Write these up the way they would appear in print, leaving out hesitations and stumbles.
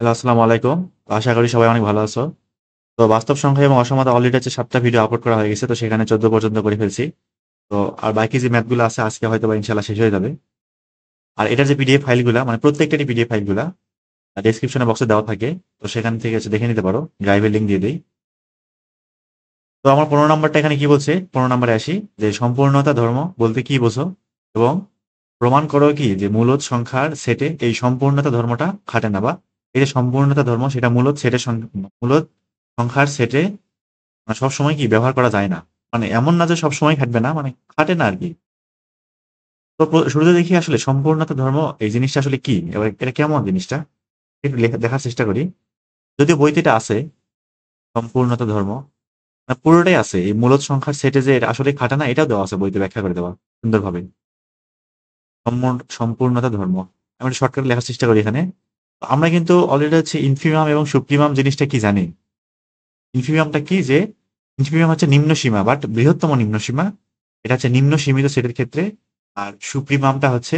Hello, আসসালামু আলাইকুম। আশা করি সবাই অনেক ভালো আছো। তো বাস্তব সংখ্যা এবং অসমতা অলরেডি হচ্ছে 7টা ভিডিও আপলোড করা হয়ে গেছে। তো সেখানে 14 পর্যন্ত করে ফেলছি। তো আর বাকি যে ম্যাথগুলো আছে আজকে হয়তো বা ইনশাল্লাহ শেষ হয়ে যাবে। আর এটার যে পিডিএফ ফাইলগুলা মানে প্রত্যেকটারই পিডিএফ ফাইলগুলা ডেসক্রিপশনে বক্সে দেওয়া থাকে। তো সেখান থেকে হচ্ছে দেখে নিতে পারো। ড্রাইভের লিঙ্ক দিয়ে দিই। তো আমার 15 নাম্বারটা এখানে কি বলছে? 15 নাম্বারে আসি যে সম্পূর্ণতা ধর্ম বলতে কি বোঝো এবং প্রমাণ করো কি যে মূলদ সংখ্যার সেটে এই সম্পূর্ণতা ধর্মটা খাটে না, বা এই যে সম্পূর্ণতা ধর্ম সেটা মূলদ সংখ্যার সেটে সবসময় কি ব্যবহার করা যায় না। মানে এমন না যে সবসময় খাটবে না, মানে খাটে না আর কি। তো শুরুতে দেখি আসলে সম্পূর্ণতা ধর্ম এই জিনিসটা আসলে কি, এবার এটা কেমন জিনিসটা একটু দেখার চেষ্টা করি। যদিও বইতে এটা আছে, সম্পূর্ণতা ধর্ম পুরোটাই আছে। এই মূলদ সংখ্যার সেটে যে এটা আসলে খাটে না এটাও দেওয়া আছে বইতে, ব্যাখ্যা করে দেওয়া সুন্দরভাবে। সম্পূর্ণতা ধর্ম আমি একটা শর্টকাট লেখার চেষ্টা করি এখানে। আমরা কিন্তু অলরেডি হচ্ছে ইনফিমাম এবং সুপ্রিমাম জিনিসটা কি জানি। ইনফিমামটা কি যে ইনফিমাম হচ্ছে নিম্ন সীমা বাট বৃহত্তম নিম্ন সীমা। এটা হচ্ছে নিম্ন সীমিত সেটের ক্ষেত্রে। আর সুপ্রিমামটা হচ্ছে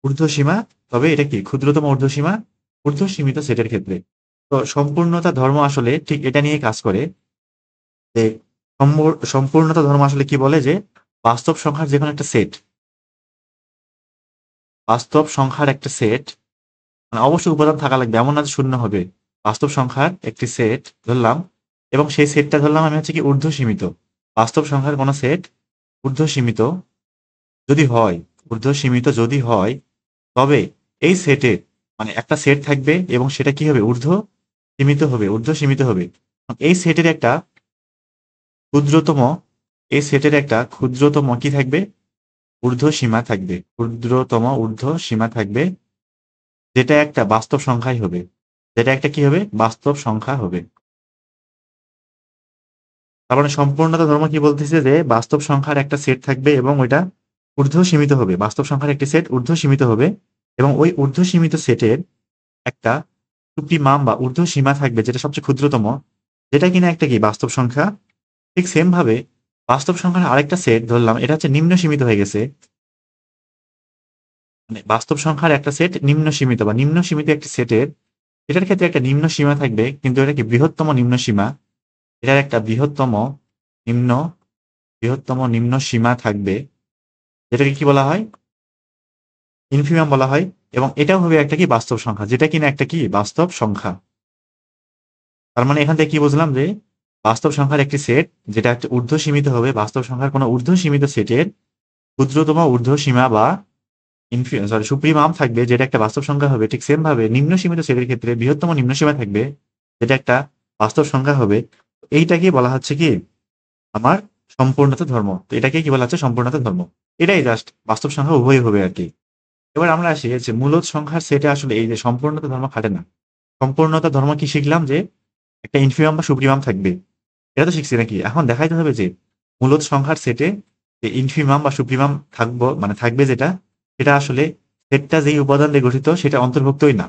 ঊর্ধ্বসীমা, তবে এটা কি ক্ষুদ্রতম ঊর্ধ্বসীমা ঊর্ধ্ব সীমিত সেটের ক্ষেত্রে। তো সম্পূর্ণতা ধর্ম আসলে ঠিক এটা নিয়ে কাজ করে যে সম্পূর্ণতা ধর্ম আসলে কি বলে যে বাস্তব সংখ্যার যে কোনো একটা সেট, বাস্তব সংখ্যার একটা সেট মানে অবশ্যই উপাদান থাকা লাগবে, এমন না যে শূন্য হবে। বাস্তব সংখ্যার একটি সেট ধরলাম এবং সেই সেটটা ধরলাম আমি হচ্ছে কি ঊর্ধ্ব সীমিত। বাস্তব সংখ্যার কোনো সেট ঊর্ধ্ব সীমিত যদি হয়, ঊর্ধ্ব সীমিত যদি হয়, তবে এই সেটে মানে একটা সেট থাকবে এবং সেটা কি হবে ঊর্ধ্ব সীমিত হবে। এই সেটের একটা ক্ষুদ্রতম এই সেটের একটা ক্ষুদ্রতম কি থাকবে? ঊর্ধ্ব সীমা থাকবে, ক্ষুদ্রতম ঊর্ধ্ব সীমা থাকবে, যেটা একটা বাস্তব সংখ্যাই হবে, যেটা একটা কি হবে? বাস্তব সংখ্যা হবে। তার মানে সম্পূর্ণতা ধর্ম কি বলতেছে যে বাস্তব সংখ্যার একটা সেট থাকবে এবং ওইটা ঊর্ধ্ব সীমিত হবে। বাস্তব সংখ্যার একটি সেট ঊর্ধ্ব সীমিত হবে এবং ওই ঊর্ধ্ব সীমিত সেটের একটা সুপ্রিমাম বা ঊর্ধ্ব সীমা থাকবে, যেটা সবচেয়ে ক্ষুদ্রতম, যেটা কিনা একটা কি বাস্তব সংখ্যা। ঠিক সেম ভাবে বাস্তব সংখ্যার আরেকটা সেট ধরলাম, এটা হচ্ছে নিম্ন সীমিত হয়ে গেছে। মানে বাস্তব সংখ্যার একটা সেট নিম্ন সীমিত বা নিম্ন সীমিত একটি সেটের, এটার ক্ষেত্রে একটা নিম্ন সীমা থাকবে, কিন্তু এটা কি বৃহত্তম নিম্ন সীমা। এটার একটা নিম্ন বৃহত্তম নিম্ন সীমা থাকবে, যেটাকে কি বলা হয়? ইনফিমাম বলা হয়। এবং এটাও হবে একটা কি বাস্তব সংখ্যা, যেটা কিনা একটা কি বাস্তব সংখ্যা। তার মানে এখান থেকে কি বুঝলাম যে বাস্তব সংখ্যার একটি সেট যেটা একটা ঊর্ধ্ব সীমিত হবে, বাস্তব সংখ্যার কোনো ঊর্ধ্ব সীমিত সেটের ক্ষুদ্রতম ঊর্ধ্ব সীমা বা সুপ্রিমাম থাকবে, যেটা একটা বাস্তব সংখ্যা হবে। ঠিক সেম ভাবে নিম্ন সীমিত সেটের ক্ষেত্রে বৃহত্তম নিম্ন সীমা থাকবে, যেটা একটা বাস্তব সংখ্যা হবে। এইটাকে বলা হচ্ছে কি আমার সম্পূর্ণতা ধর্ম। তো এটাকে কি বলা হচ্ছে? সম্পূর্ণতা ধর্ম। এটাই জাস্ট বাস্তব সংখ্যা উভয় হবে আর কি। এবার আমরা আসি যে মূলদ সংখ্যার সেটে আসলে এই যে সম্পূর্ণতা ধর্ম খাটে না। সম্পূর্ণতা ধর্ম কি শিখলাম যে একটা ইনফিমাম বা সুপ্রিমাম থাকবে, এটা তো শিখছি নাকি। এখন দেখাইতে হবে যে মূলদ সংখ্যার সেটে যে ইনফিমাম বা সুপ্রিমাম থাকবে যেটা, সেটা আসলে সেটটা যেই উপাদান দিয়ে গঠিত সেটা অন্তর্ভুক্তই না।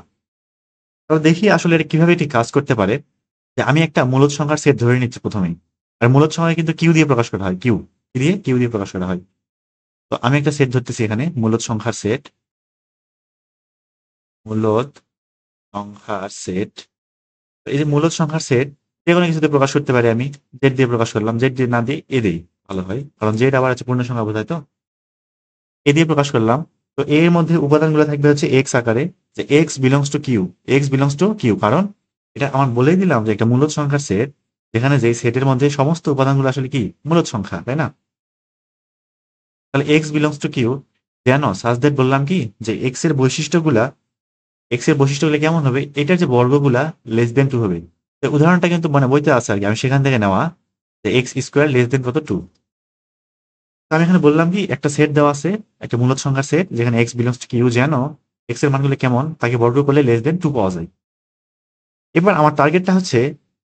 তবে দেখি আসলে এটা কিভাবে এটি কাজ করতে পারে। যে আমি একটা মূলদ সংখ্যার সেট ধরে নিচ্ছি প্রথমেই। আর মূলদ সংখ্যা কিন্তু কিউ দিয়ে প্রকাশ করা হয়, কিউ দিয়ে প্রকাশ করা হয়। তো আমি একটা সেট ধরতেছি এখানে, মূলদ সংখ্যার সেট, মূলদ সংখ্যার সেট। এই যে মূলদ সংখ্যার সেট যে কোনো কিছু দিয়ে প্রকাশ করতে পারি আমি। জেড দিয়ে প্রকাশ করলাম, জেড দিয়ে না দিয়ে এ দেই, ভালো হয়, কারণ জেড আবার আছে পূর্ণ সংখ্যা বোঝায়। তো এ দিয়ে প্রকাশ করলাম। তো এর মধ্যে উপাদানগুলো থাকবে হচ্ছে এক্স আকারে, যে এক্স বিলংস টু কিউ, কারণ এটা আমার বলেই দিলাম যে একটা মূলদ সংখ্যার সেট, যেখানে যেই সেটের মধ্যে সমস্ত উপাদানগুলো আসলে কি মূলদ সংখ্যা, তাই না? তাহলে এক্স বিলংস টু কিউ, যেন সাজ দ্যাট বললাম কি যে এক্স এর বৈশিষ্ট্যগুলো কেমন হবে, এটার যে বর্গগুলা লেস দেন টু হবে। তো উদাহরণটা কিন্তু মানে বইতে আছে আর কি, আমি সেখান থেকে নেওয়া, যে এক্স স্কোয়ার লেস দেন কত? টু। তো আমি এখানে বললাম কি একটা সেট দেওয়া আছে, একটা মূলদ সংখ্যার সেট, যেখানে এক্স বিলংস টু কিউ, যেন এক্স এর মানগুলো কেমন তাকে বর্গ করলে লেস দেন টু পাওয়া যায়। এবার আমার টার্গেটটা হচ্ছে,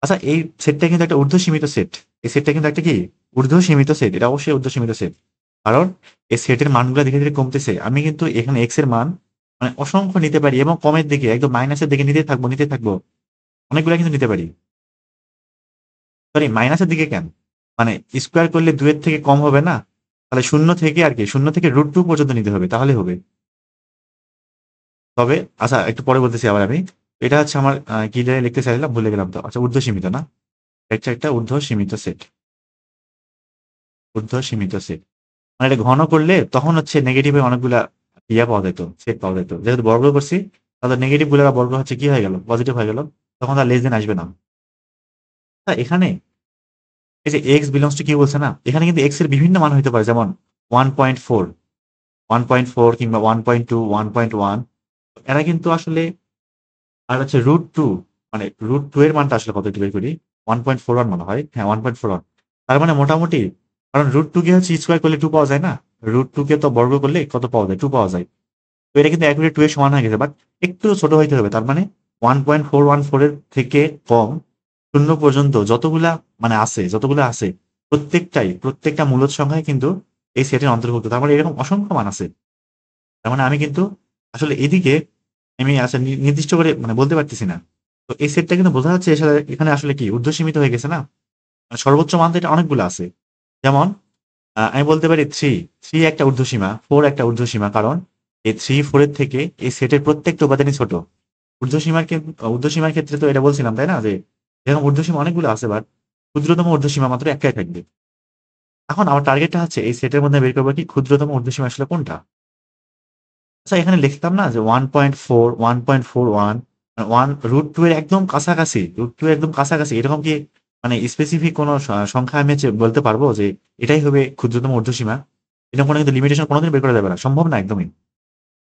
আচ্ছা এই সেটটা কিন্তু একটা ঊর্ধ্ব সীমিত সেট। এই সেটটা কিন্তু একটা কি ঊর্ধ্ব সীমিত সেট, এটা অবশ্যই ঊর্ধ্ব সীমিত সেট। কারণ এই সেটের মানগুলো ধীরে ধীরে কমতেছে, আমি কিন্তু এখানে এক্স এর মান মানে অসংখ্য নিতে পারি এবং কমের দিকে একদম মাইনাসের দিকে নিতে থাকবো, অনেকগুলো কিন্তু নিতে পারি। সরি, মাইনাসের দিকে কেন, মানে স্কোয়ার করলে 2 এর থেকে কম হবে না? তাহলে শূন্য থেকে আর কি, শূন্য থেকে √2 পর্যন্ত নিতে হবে, তাহলে হবে। তবে আচ্ছা একটু পরে বলতেছি আবার আমি। এটা হচ্ছে আমার কি জানি লিখতে চাইলাম ভুলে গেলাম তো। আচ্ছা ঊর্ধ্ব সীমিত না? একটা ঊর্ধ্ব সীমিত সেট। ঊর্ধ্ব সীমিত সেট। মানে এটা ঘন করলে তখন হচ্ছে নেগেটিভে অনেকগুলা ইয়া পাওয়া যেত, সেট পাওয়া যেত। যেহেতু বর্গ করছি তাহলে নেগেটিভ গুলোর বর্গ হচ্ছে কি হয়ে গেল? পজিটিভ হয়ে গেল। তখন তার লেস দেন আসবে না। এখানে এই যে এক্স বিলংস টু কিউ বলছে না? এখানে কিন্তু এক্স এর বিভিন্ন মান হইতে পারে, যেমন 1.4, 1.4 কিংবা 1.2, 1.1। এরা কিন্তু আসলে আর হচ্ছে √2, মানে √2 এর মানটা আসলে কত একটু বের করি। 1.41 মনে হয়। হ্যাঁ 1.41। তার মানে মোটামুটি, কারণ √2 কে হচ্ছে স্কোয়ার করলে 2 পাওয়া যায় না? √2 কে তো বর্গ করলে কত পাওয়া যায়? 2 পাওয়া যায়। তো এটা কিন্তু একুরেট 2 এর সমান হয়ে গেছে, বাট একটু ছোট হইতে হবে। তার মানে 1.414 এর থেকে কম শূন্য পর্যন্ত যতগুলা মানে আছে, যতগুলা আছে প্রত্যেকটা মূলদ সংখ্যায় কিন্তু এই সেটের অন্তর্ভুক্ত। তার মানে এরকম অসংখ্য মান আছে। তার মানে আমি কিন্তু আসলে এদিকে আমি আচ্ছা নির্দিষ্ট করে মানে বলতে পারতেছি না। তো এই সেটটা কিন্তু বোঝা যাচ্ছে এখানে আসলে কি ঊর্ধ্বসীমিত হয়ে গেছে না? মানে সর্বোচ্চ মান তো এটা অনেকগুলো আছে। যেমন আমি বলতে পারি থ্রি, থ্রি একটা ঊর্ধ্বসীমা, ফোর একটা ঊর্ধ্বসীমা, কারণ এই থ্রি ফোর এর থেকে এই সেটের প্রত্যেকটা উপাদানই ছোট। ঊর্ধ্বসীমার ক্ষেত্রে তো এটা বলছিলাম তাই না, যে এরকম ঊর্ধ্বসীমা অনেকগুলো আছে, বাট ক্ষুদ্রতম ঊর্ধ্বসীমা মাত্র একটাই থাকবে। এখন আমার টার্গেটটা হচ্ছে এই সেটের মধ্যে বের করবো কি ক্ষুদ্রতম ঊর্ধ্বসীমা আসলে কোনটা। আচ্ছা এখানে লিখতাম না যে 1.4, 1.41, 1 √2 এর একদম কাছাকাছি, √2 এর একদম কাছাকাছি, এরকম কি মানে স্পেসিফিক কোনো সংখ্যা আমি হচ্ছে বলতে পারবো যে এটাই হবে ক্ষুদ্রতম ঊর্ধ্বসীমা? এরকম কোনো কিন্তু লিমিটেশন কোনোদিন বের করা যাবে না, সম্ভব না একদমই।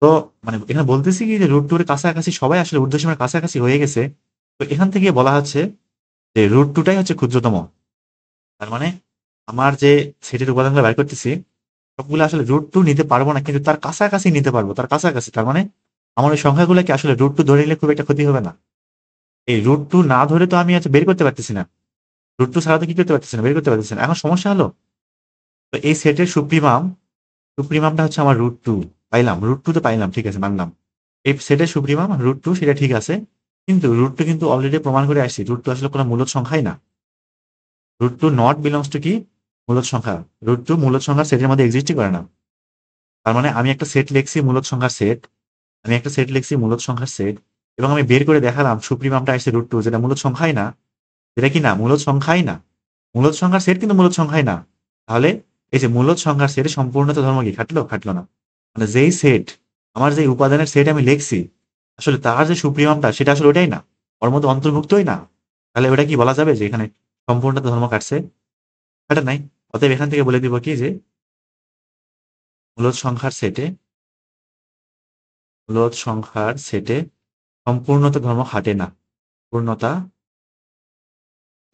তো মানে এখানে বলতেছি কি যে √2 এর কাছাকাছি সবাই আসলে ঊর্ধ্বসীমার কাছাকাছি হয়ে গেছে। তো এখান থেকে বলা হচ্ছে যে √2 টাই হচ্ছে ক্ষুদ্রতম। তার মানে আমার যে সেটের উপাদানগুলো বের করতেছি সবগুলো আসলে √2 নিতে পারবো না, কিন্তু তার কাছাকাছি নিতে পারবো, তার কাছাকাছি। তার মানে আমার ওই সংখ্যাগুলোকে আসলে √2 ধরে নিলে খুব একটা ক্ষতি হবে না। এই √2 না ধরে তো আমি আচ্ছা বের করতে পারতেছি না। √2 ছাড়া তো কি করতে পারতেছি না, বের করতে পারতেছি না। এখন সমস্যা হলো, তো এই সেটের সুপ্রিমামটা হচ্ছে আমার √2। পাইলাম √2, তো পাইলাম, ঠিক আছে মানলাম। এই সেটের সুপ্রিমাম √2, সেটা ঠিক আছে। কিন্তু √2 কিন্তু অলরেডি প্রমাণ করে আসছি √2 আসলে কোনো মূলদ সংখ্যাই না। √2 নট বিলংস টু কি মূলদ সংখ্যা। √2 মূলদ সংখ্যার সেটের মধ্যে এক্সিস্টই করে না। তার মানে আমি একটা সেট লিখছি মূলদ সংখ্যার সেট, আমি একটা সেট লিখছি মূলদ সংখ্যার সেট, এবং আমি বের করে দেখালাম সুপ্রিমামটা আসছে √2, যেটা মূলদ সংখ্যাই না। যেটা কি না মূলদ সংখ্যাই না। মূলদ সংখ্যার সেট কিন্তু মূলদ সংখ্যাই না। তাহলে এই যে মূলদ সংখ্যার সেটে সম্পূর্ণতা ধর্ম কি খাটলো? খাটলো না। মানে যেই সেট, আমার যে উপাদানের সেট আমি লিখছি, আসলে তার যে সুপ্রিমামটা সেটা আসলে ওটাই না, ওর মধ্যে অন্তর্ভুক্তই না। তাহলে ওটা কি বলা যাবে যে এখানে সম্পূর্ণতা ধর্ম কাটছে? কাটে নাই। অতএব এখান থেকে বলে দিব কি যে মূলদ সংখ্যার সেটে, মূলদ সংখ্যার সেটে সম্পূর্ণতা ধর্ম খাটে না। পূর্ণতা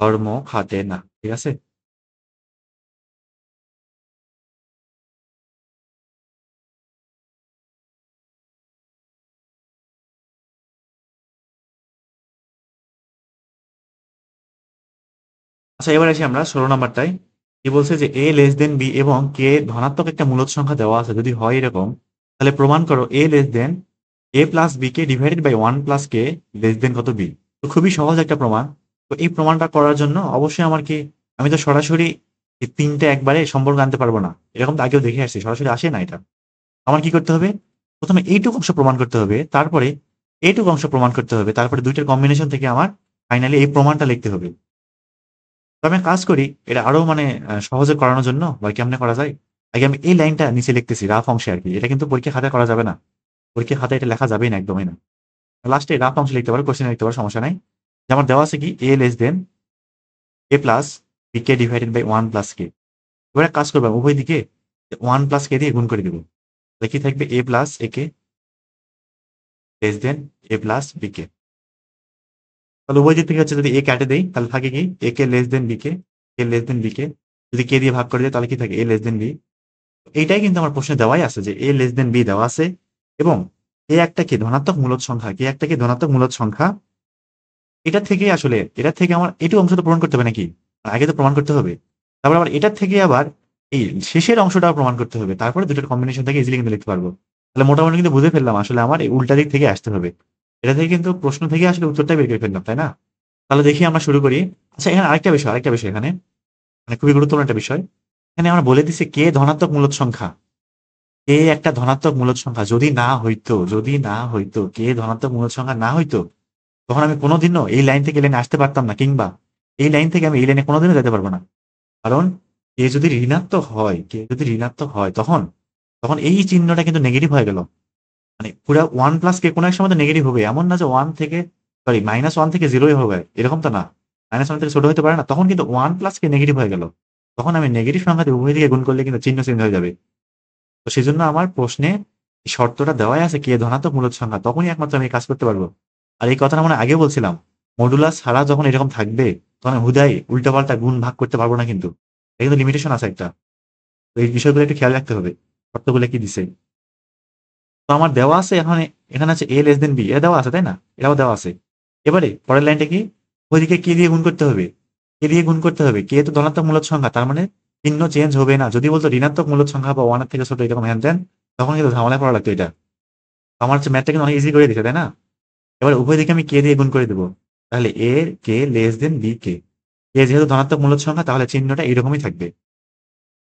ধর্ম খাটে না। ঠিক আছে? আচ্ছা এবার আসি আমরা 16 নাম্বারটায়। কি বলছে যে এ লেস দেন বি এবং কে ধনাত্মক একটা মূলদ সংখ্যা দেওয়া আছে, যদি হয় এরকম, তাহলে প্রমাণ করো a less than a plus b k divided by 1 plus k less than কত বি। তো খুবই সহজ একটা প্রমাণ। তো এই প্রমাণটা করার জন্য অবশ্যই আমার কি, আমি তো সরাসরি এই তিনটে একবারে সম্পর্ক আনতে পারবো না, এরকম তো আগেও দেখে আসছি, সরাসরি আসে না এটা। আমার কি করতে হবে? প্রথমে এইটুকু অংশ প্রমাণ করতে হবে, তারপরে এইটুকু অংশ প্রমাণ করতে হবে, তারপরে দুইটার কম্বিনেশন থেকে আমার ফাইনালি এই প্রমাণটা লিখতে হবে। তো আমি এক কাজ করি, এটা আরো মানে সহজে করানোর জন্য বা কেমনে করা যায়, আগে আমি এই লাইনটা নিচে লিখতেছি রাফ অংশে আর কি। এটা কিন্তু পরীক্ষা খাতায় করা যাবে না, পরীক্ষা খাতায় এটা লেখা যাবেই না, একদমই না। লাস্টে রাফ অংশে লিখতে পারো, কোশ্চেনে লিখতে পারো, সমস্যা নাই। যেমন দেওয়া আছে কি a less than a plus b k divided by 1 plus k. এবার এক কাজ করবো, উভয় দিকে 1 প্লাস কে দিয়ে গুণ করে দিব। তাহলে কি থাকবে? এ plus A K less than a plus b k. তাহলে উভয় দিক থেকে হচ্ছে যদি এ কাটে দেই তাহলে থাকে কি এ কে লেস দেন বি কে, কে লেস দেন বি কে। যদি কে দিয়ে ভাগ করে দেয় তাহলে কি থাকে? এ লেস দেন বি। এইটাই কিন্তু আমার প্রশ্নে দেওয়াই আছে যে এ লেস দেন বি দেওয়া আছে, এবং এ একটা কি ধনাত্মক মূলদ সংখ্যা, কে একটা কি ধনাত্মক মূলদ সংখ্যা। এটা থেকে আসলে, এটা থেকে আমার এটু অংশ তো প্রমাণ করতে হবে নাকি? আগে তো প্রমাণ করতে হবে। তারপর আবার এটার থেকে আবার এই শেষের অংশটাও প্রমাণ করতে হবে, তারপরে দুটোর কম্বিনেশন থেকে ইজিলি কিন্তু লিখতে পারবো। তাহলে মোটামুটি কিন্তু বুঝে ফেললাম আসলে আমার এই উল্টা দিক থেকে আসতে হবে। এটা থেকে কিন্তু প্রশ্ন থেকে আসলে উত্তরটা বের করে ফেললাম, তাই না? তাহলে দেখি আমরা শুরু করি। আচ্ছা এখানে আরেকটা বিষয় এখানে মানে খুবই গুরুত্বপূর্ণ একটা বিষয়। এখানে আমরা বলে দিছি কে ধনাত্মক মূলদ সংখ্যা। কে একটা ধনাত্মক মূলদ সংখ্যা যদি না হইতো কে ধনাত্মক মূলদ সংখ্যা না হইতো, তখন আমি কোনোদিনও এই লাইন থেকে এই লাইনে আসতে পারতাম না, কিংবা এই লাইন থেকে আমি এই লাইনে কোনোদিনও যেতে পারবো না। কারণ কে যদি ঋণাত্মক হয় তখন তখন এই চিহ্নটা কিন্তু নেগেটিভ হয়ে গেল। মানে পুরা 1 কে কোনো এক সময় তো নেগেটিভ হবে, এমন না যে -1 থেকে 0 হবে, এরকম তো না। -1 থেকে ছোট হতে পারে না, তখন কিন্তু 1 কে নেগেটিভ হয়ে গেল। তখন আমি নেগেটিভ সংখ্যা দিয়ে উভয় দিকে গুণ করলে কিন্তু চিহ্ন চেঞ্জ হয়ে যাবে। তো সেজন্য আমার প্রশ্নে এই শর্তটা দেওয়াই আছে কে ধনাত্মক মূলদ সংখ্যা, তখনই একমাত্র আমি এই কাজ করতে পারবো। আর এই কথাটা আমরা আগে বলছিলাম, মডুলাস ছাড়া যখন এরকম থাকবে তখন আমি হুদাই উল্টাপাল্টা গুণ ভাগ করতে পারবো না, কিন্তু এটা কিন্তু লিমিটেশন আছে একটা। তো এই বিষয়গুলো একটু খেয়াল রাখতে হবে, শর্তগুলো কি দিছে। তো আমার দেওয়া আছে এখানে, এখানে আছে a b, এটা দেওয়া আছে তাই না, এটাও দেওয়া আছে। এবারে পরের লাইনটা কি, ওইদিকে কে দিয়ে গুণ করতে হবে, কে তো ধনাত্মক মূলদ সংখ্যা, তার মানে চিহ্ন চেঞ্জ হবে না। যদি বলতো ঋণাত্মক মূলদ সংখ্যা বা 1 থেকে ছোট এরকম হ্যান ত্যান, তখন কিন্তু ঝামেলায় পড়া লাগতো এটা। তো আমার হচ্ছে ম্যাথটা কিন্তু অনেক ইজি করে দিছে তাই না। এবার উভয় দিকে আমি কে দিয়ে গুণ করে দেবো, তাহলে এ কে লেস দেন বি কে। কে যেহেতু ধনাত্মক মূলদ সংখ্যা, তাহলে চিহ্নটা এরকমই থাকবে।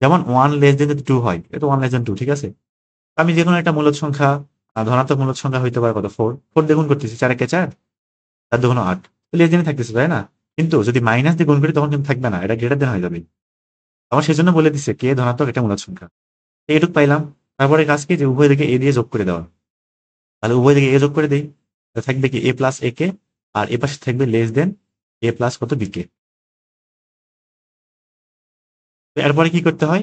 যেমন 1 <2 যদি 2 হয়, এটা 1 <2, ঠিক আছে। আমি যে কোনো একটা মূলদ সংখ্যা, ধনাত্মক মূলদ সংখ্যা হইতে পারে কত, 4 দিয়ে গুণ করতেছি, 4 একে 4, 4 দুগুণ 8, লেস দেনই থাকতেছে তাই না। কিন্তু যদি মাইনাস দিয়ে গুণ করি তখন কিন্তু থাকবে না, এটা গ্রেটার দেন হয়ে যাবে। আমার সেজন্য বলে দিচ্ছে কে ধনাত্মক একটা মূলদ সংখ্যা। এইটুক পাইলাম। তারপরে কাজ কি, যে উভয় দিকে এ দিয়ে যোগ করে দেওয়া। তাহলে উভয় দিকে এ যোগ করে দেই, থাকবে কি a+a কে, আর এ পাশে থাকবে লেস দেন a প্লাস কত বি কে। এরপরে কি করতে হয়,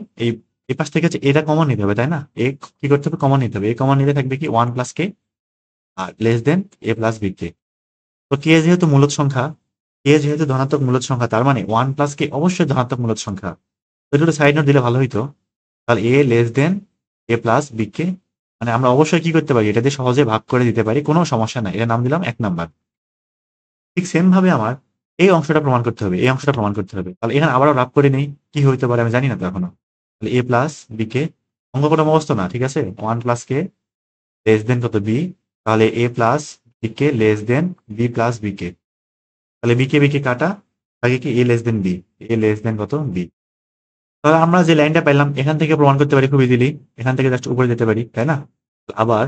এই পাশ থেকে হচ্ছে এটা কমন নিতে হবে তাই না। এ কি করতে হবে, কমন নিতে হবে। এ কমন নিতে থাকবে কি 1 + কে, আর less than a plus b k. তো কে যেহেতু মূলদ সংখ্যা, কে যেহেতু ধনাত্মক মূলদ সংখ্যা, তার মানে 1 + কে অবশ্যই ধনাত্মক মূলদ সংখ্যা। তো এটা একটু সাইড নোট দিলে ভালো হইতো। তাহলে a less than a plus b k, মানে আমরা অবশ্যই কি করতে পারি, এটা দিয়ে সহজে ভাগ করে দিতে পারি, কোনো সমস্যা নাই। এটা নাম দিলাম 1 নাম্বার। ঠিক সেম ভাবে আমার এই অংশটা প্রমাণ করতে হবে, এই অংশটা প্রমাণ করতে হবে। তাহলে এখানে আবারও ভাগ করে নেই, কি হইতে পারে আমি জানি না তো এখনো। তাহলে a প্লাস বি কে, অঙ্ক কোনো মুখস্থ না, ঠিক আছে। 1 + কে লেস দেন কত বি, তাহলে a plus b k less than b plus b k. তাহলে বি কে কাটা, আগে কি a less than b, a less than কত বি। তাহলে আমরা যে লাইনটা পাইলাম এখান থেকে প্রমাণ করতে পারি খুব ইজিলি, এখান থেকে জাস্ট উপরে যেতে পারি তাই না। আবার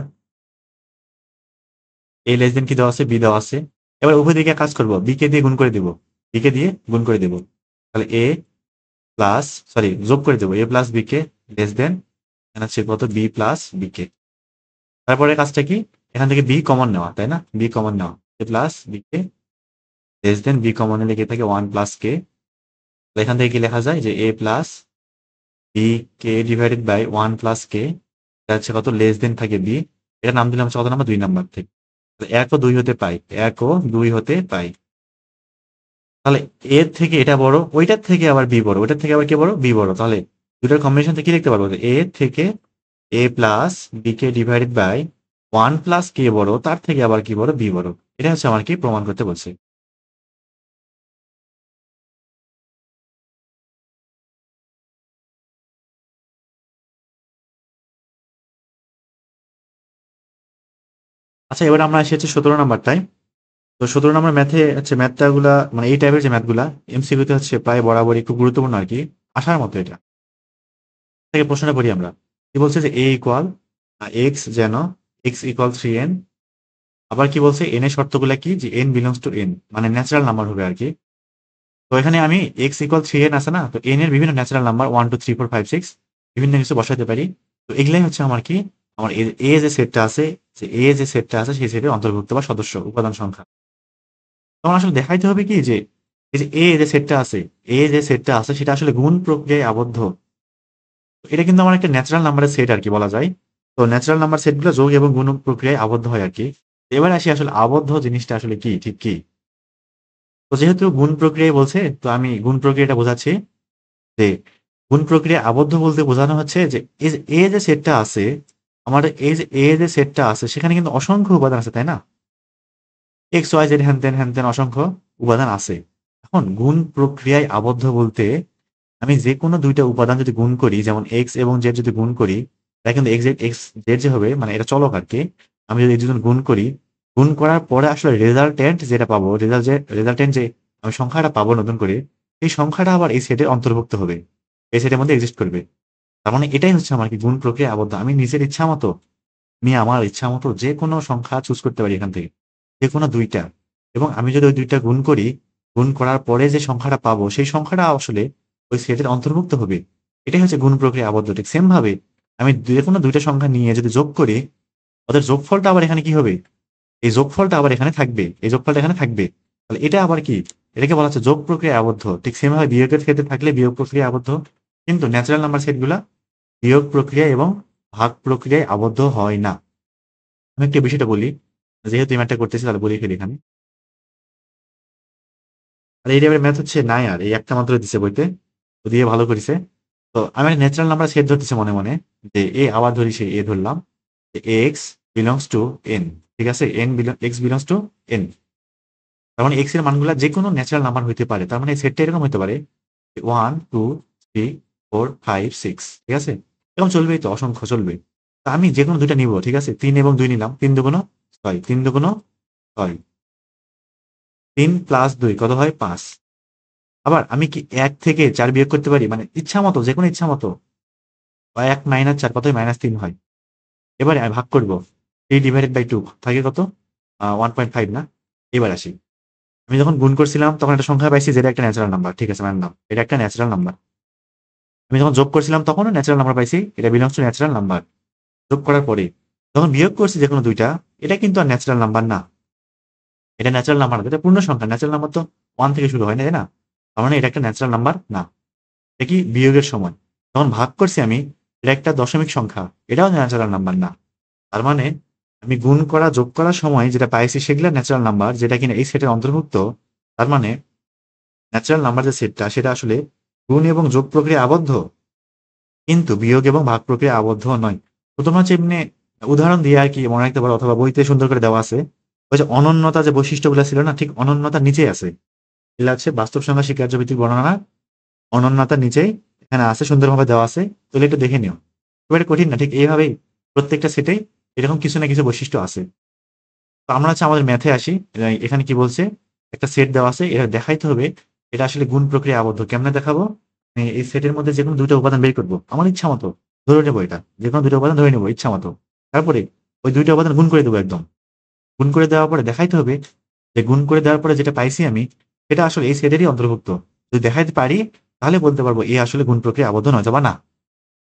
এ লেস দেন কি দেওয়া আছে, বি দেওয়া আছে। এবার উভয় দিকে কাজ করবো, বি কে দিয়ে গুণ করে দেবো, বি কে দিয়ে গুণ করে দেবো। তাহলে এ প্লাস, সরি যোগ করে দেবো, এ প্লাস বি কে লেস দেন হচ্ছে কত বি প্লাস বি কে। তারপরে কাজটা কি, এখান থেকে বি কমন নেওয়া তাই না, বি কমন নেওয়া, এ plus b k less than B common নিলে কি থাকে 1 + কে। এখান থেকে কি লেখা যায়, যে a plus b k divided by 1 + k, এটা হচ্ছে কত লেস দেন থাকে বি। এটা নাম দিলাম হচ্ছে কত নাম্বার, 2 নাম্বার থেকে। 1 ও 2 হতে পাই, 1 ও 2 হতে পাই। তাহলে এর থেকে এটা বড়, ওইটার থেকে আবার বি বড়, ওইটার থেকে আবার কে বড়, বি বড়। তাহলে দুটার কম্বিনেশন থেকে কি লিখতে পারবো, এ থেকে a plus b k divided by 1 + k বড়, তার থেকে আবার কি বড়, বি বড়। এটা হচ্ছে আমার কি প্রমাণ করতে বলছে। আচ্ছা, এবার আমরা আসি হচ্ছে 17 নাম্বারটায়। তো 17 নাম্বার ম্যাথে হচ্ছে ম্যাথটা গুলা, মানে এই টাইপের যে ম্যাথগুলা এমসিকিউতে হচ্ছে প্রায় বরাবরই খুব গুরুত্বপূর্ণ আর কি, আসার মতো এটা। থেকে প্রশ্নটা পড়ি আমরা। কি বলছে, যে এ ইকুয়াল এক্স, যেন x = 3n। আবার কি বলছে, এন এর শর্তগুলা কি, যে n বিলংস টু n, মানে ন্যাচারাল নাম্বার হবে আর কি। তো এখানে আমি x = 3n আছে না, তো n এর বিভিন্ন ন্যাচারাল নাম্বার 1 2 3 4 5 6 বিভিন্ন কিছু বসাতে পারি। তো এগুলাই হচ্ছে আমার কি, আমার এ যে সেটটা আছে, সেই সেটের অন্তর্ভুক্ত বা সদস্য উপাদান সংখ্যা। তখন আসলে দেখাইতে হবে কি, যে এই যে এ যে সেটটা আছে সেটা আসলে গুণ প্রক্রিয়ায় আবদ্ধ। তো এটা কিন্তু আমার একটা ন্যাচারাল নাম্বারের সেট আর কি বলা যায়। তো ন্যাচারাল নাম্বার সেটগুলো যোগ এবং গুণ প্রক্রিয়ায় আবদ্ধ হয় আর কি। এবার আসি আসলে আবদ্ধ জিনিসটা আসলে কি, ঠিক কি। তো যেহেতু গুণ প্রক্রিয়ায় বলছে, তো আমি গুণ প্রক্রিয়াটা বোঝাচ্ছি। যে গুণ প্রক্রিয়া আবদ্ধ বলতে বোঝানো হচ্ছে, যে এই যে এ যে সেটটা আছে, আমার এই যে এ যে সেটটা আছে সেখানে কিন্তু অসংখ্য উপাদান আছে তাই না। এক্স ওয়াই জেড হ্যান ত্যান হ্যান ত্যান অসংখ্য উপাদান আছে। এখন গুণ প্রক্রিয়ায় আবদ্ধ বলতে, আমি যে কোনো দুইটা উপাদান যদি গুণ করি, যেমন এক্স এবং জেড যদি গুণ করি, তাহলে কিন্তু এক্স জেড যে হবে, মানে এটা চলক আর কি। আমি যদি এই দুজন গুণ করি, গুণ করার পরে আসলে রেজাল্টেন্ট যেটা পাবো, রেজাল্টেন্ট যে আমি সংখ্যাটা পাবো নতুন করে, এই সংখ্যাটা আবার এই সেটের অন্তর্ভুক্ত হবে, এই সেটের মধ্যে এক্সিস্ট করবে। তার মানে এটাই হচ্ছে আমার কি গুণ প্রক্রিয়া আবদ্ধ। আমি নিজের ইচ্ছা মতো আমার ইচ্ছা মতো যে কোনো সংখ্যা চুজ করতে পারি এখান থেকে, যে কোনো দুইটা, এবং আমি যদি ওই দুইটা গুণ করি, গুণ করার পরে যে সংখ্যাটা পাবো সেই সংখ্যাটা আসলে ওই সেটের অন্তর্ভুক্ত হবে। এটাই হচ্ছে গুণ প্রক্রিয়া আবদ্ধ। ঠিক সেম ভাবে আমি যে কোনো দুইটা সংখ্যা নিয়ে যদি যোগ করি, ওদের যোগফলটা আবার এখানে কি হবে, এই যোগফলটা আবার এখানে থাকবে, এই যোগফলটা এখানে থাকবে। তাহলে এটা আবার কি, এটাকে বলা হচ্ছে যোগ প্রক্রিয়া আবদ্ধ। ঠিক সেম ভাবে বিয়োগের ক্ষেত্রে থাকলে বিয়োগ প্রক্রিয়া আবদ্ধ, কিন্তু ন্যাচারাল নাম্বার সেটগুলা বিয়োগ প্রক্রিয়া এবং ভাগ প্রক্রিয়ায় আবদ্ধ হয় না। আমি একটু বিষয়টা বলি, যেহেতু এই ম্যাথটা করতেছি তাহলে বলি ফেলি এখানে। আর এই টাইপের ম্যাথ হচ্ছে নাই, আর এই একটা মাত্র দিছে বইতে, তো দিয়ে ভালো করেছে। তো আমি ন্যাচারাল নাম্বার সেট ধরতেছি মনে মনে, যে এ আবার ধরি, সেই এ ধরলাম, এক্স বিলংস টু এন। ঠিক আছে, এক্স বিলংস টু এন। তার মানে এক্স এর মানগুলা যে কোনো ন্যাচারাল নাম্বার হইতে পারে। তার মানে এই সেটটা এরকম হতে পারে 1 2 3 4 5 6। ঠিক আছে, এরকম চলবেই তো, অসংখ্য চলবে। তা আমি যে কোনো দুইটা নিব। ঠিক আছে, 3 এবং 2 নিলাম, 3 দুগুণ 6, 3 দুগুণ 6, 3 + 2 কত হয় 5। আবার আমি কি 1 থেকে 4 বিয়োগ করতে পারি, মানে ইচ্ছা মতো, যে কোনো ইচ্ছা মতো। 1 - 4 কত হয়, -3 হয়। এবারে আমি ভাগ করব, 3/2 থাকে কত, 1.5 না। এবার আসি, আমি যখন গুণ করছিলাম তখন একটা সংখ্যা পাইছি যেটা একটা ন্যাচারাল নাম্বার। ঠিক আছে, মানলাম এটা একটা ন্যাচারাল নাম্বার। আমি যখন যোগ করছিলাম তখনও ন্যাচারাল নাম্বার পাইছি, এটা বিলংস টু ন্যাচারাল নাম্বার। যোগ করার পরে যখন বিয়োগ করছি যে কোনো দুইটা, এটা কিন্তু আর ন্যাচারাল নাম্বার না। এটা ন্যাচারাল নাম্বার না, এটা পূর্ণ সংখ্যা। ন্যাচারাল নাম্বার তো 1 থেকে শুরু হয় না, তাই না? তার মানে এটা একটা ন্যাচারাল নাম্বার না। এটা কি বিয়োগের সময় যখন ভাগ করছি আমি, এটা একটা দশমিক সংখ্যা, এটাও ন্যাচারাল নাম্বার না। তার মানে আমি গুণ করা যোগ করার সময় যেটা পাইছি সেগুলো ন্যাচারাল নাম্বার, যেটা কিনা এই সেটের অন্তর্ভুক্ত। তার মানে ন্যাচারাল নাম্বার যে সেটটা, সেটা আসলে গুণ এবং যোগ প্রক্রিয়া আবদ্ধ, কিন্তু বিয়োগ এবং ভাগ প্রক্রিয়া আবদ্ধ নয়। তো তোমরা হচ্ছে এমনি উদাহরণ দিয়ে আর কি মনে রাখতে পারো, অথবা বইতে সুন্দর করে দেওয়া আছে। ওই যে অনন্যতা যে বৈশিষ্ট্যগুলো ছিল না, ঠিক অনন্যতার নিচেই আছে। এগুলো হচ্ছে বাস্তব সংখ্যা স্বীকার্য ভিত্তিক বর্ণনা, অনন্যতার নিচেই এখানে আছে, সুন্দরভাবে দেওয়া আছে। তাহলে একটু দেখে নিও, খুব একটা কঠিন না। ঠিক এইভাবেই প্রত্যেকটা সেটেই এরকম কিছু না কিছু বৈশিষ্ট্য আছে। তো আমরা হচ্ছে আমাদের ম্যাথে আসি। এখানে কি বলছে, একটা সেট দেওয়া আছে, এটা দেখাইতে হবে এটা আসলে গুণ প্রক্রিয়া আবদ্ধ। কেমনে দেখাবো, এই সেটের মধ্যে যে কোনো দুইটা উপাদান বের করবো আমার ইচ্ছা মতো, ধরে নেবো, এটা যে কোনো দুইটা উপাদান ধরে নেবো ইচ্ছা মতো। তারপরে ওই দুইটা উপাদান গুণ করে দেবো একদম। গুণ করে দেওয়ার পরে দেখাইতে হবে যে গুণ করে দেওয়ার পরে যেটা পাইছি আমি, সেটা আসলে এই সেটেরই অন্তর্ভুক্ত। যদি দেখাইতে পারি তাহলে বলতে পারবো এ আসলে গুণ প্রক্রিয়া আবদ্ধ নয়, বা না।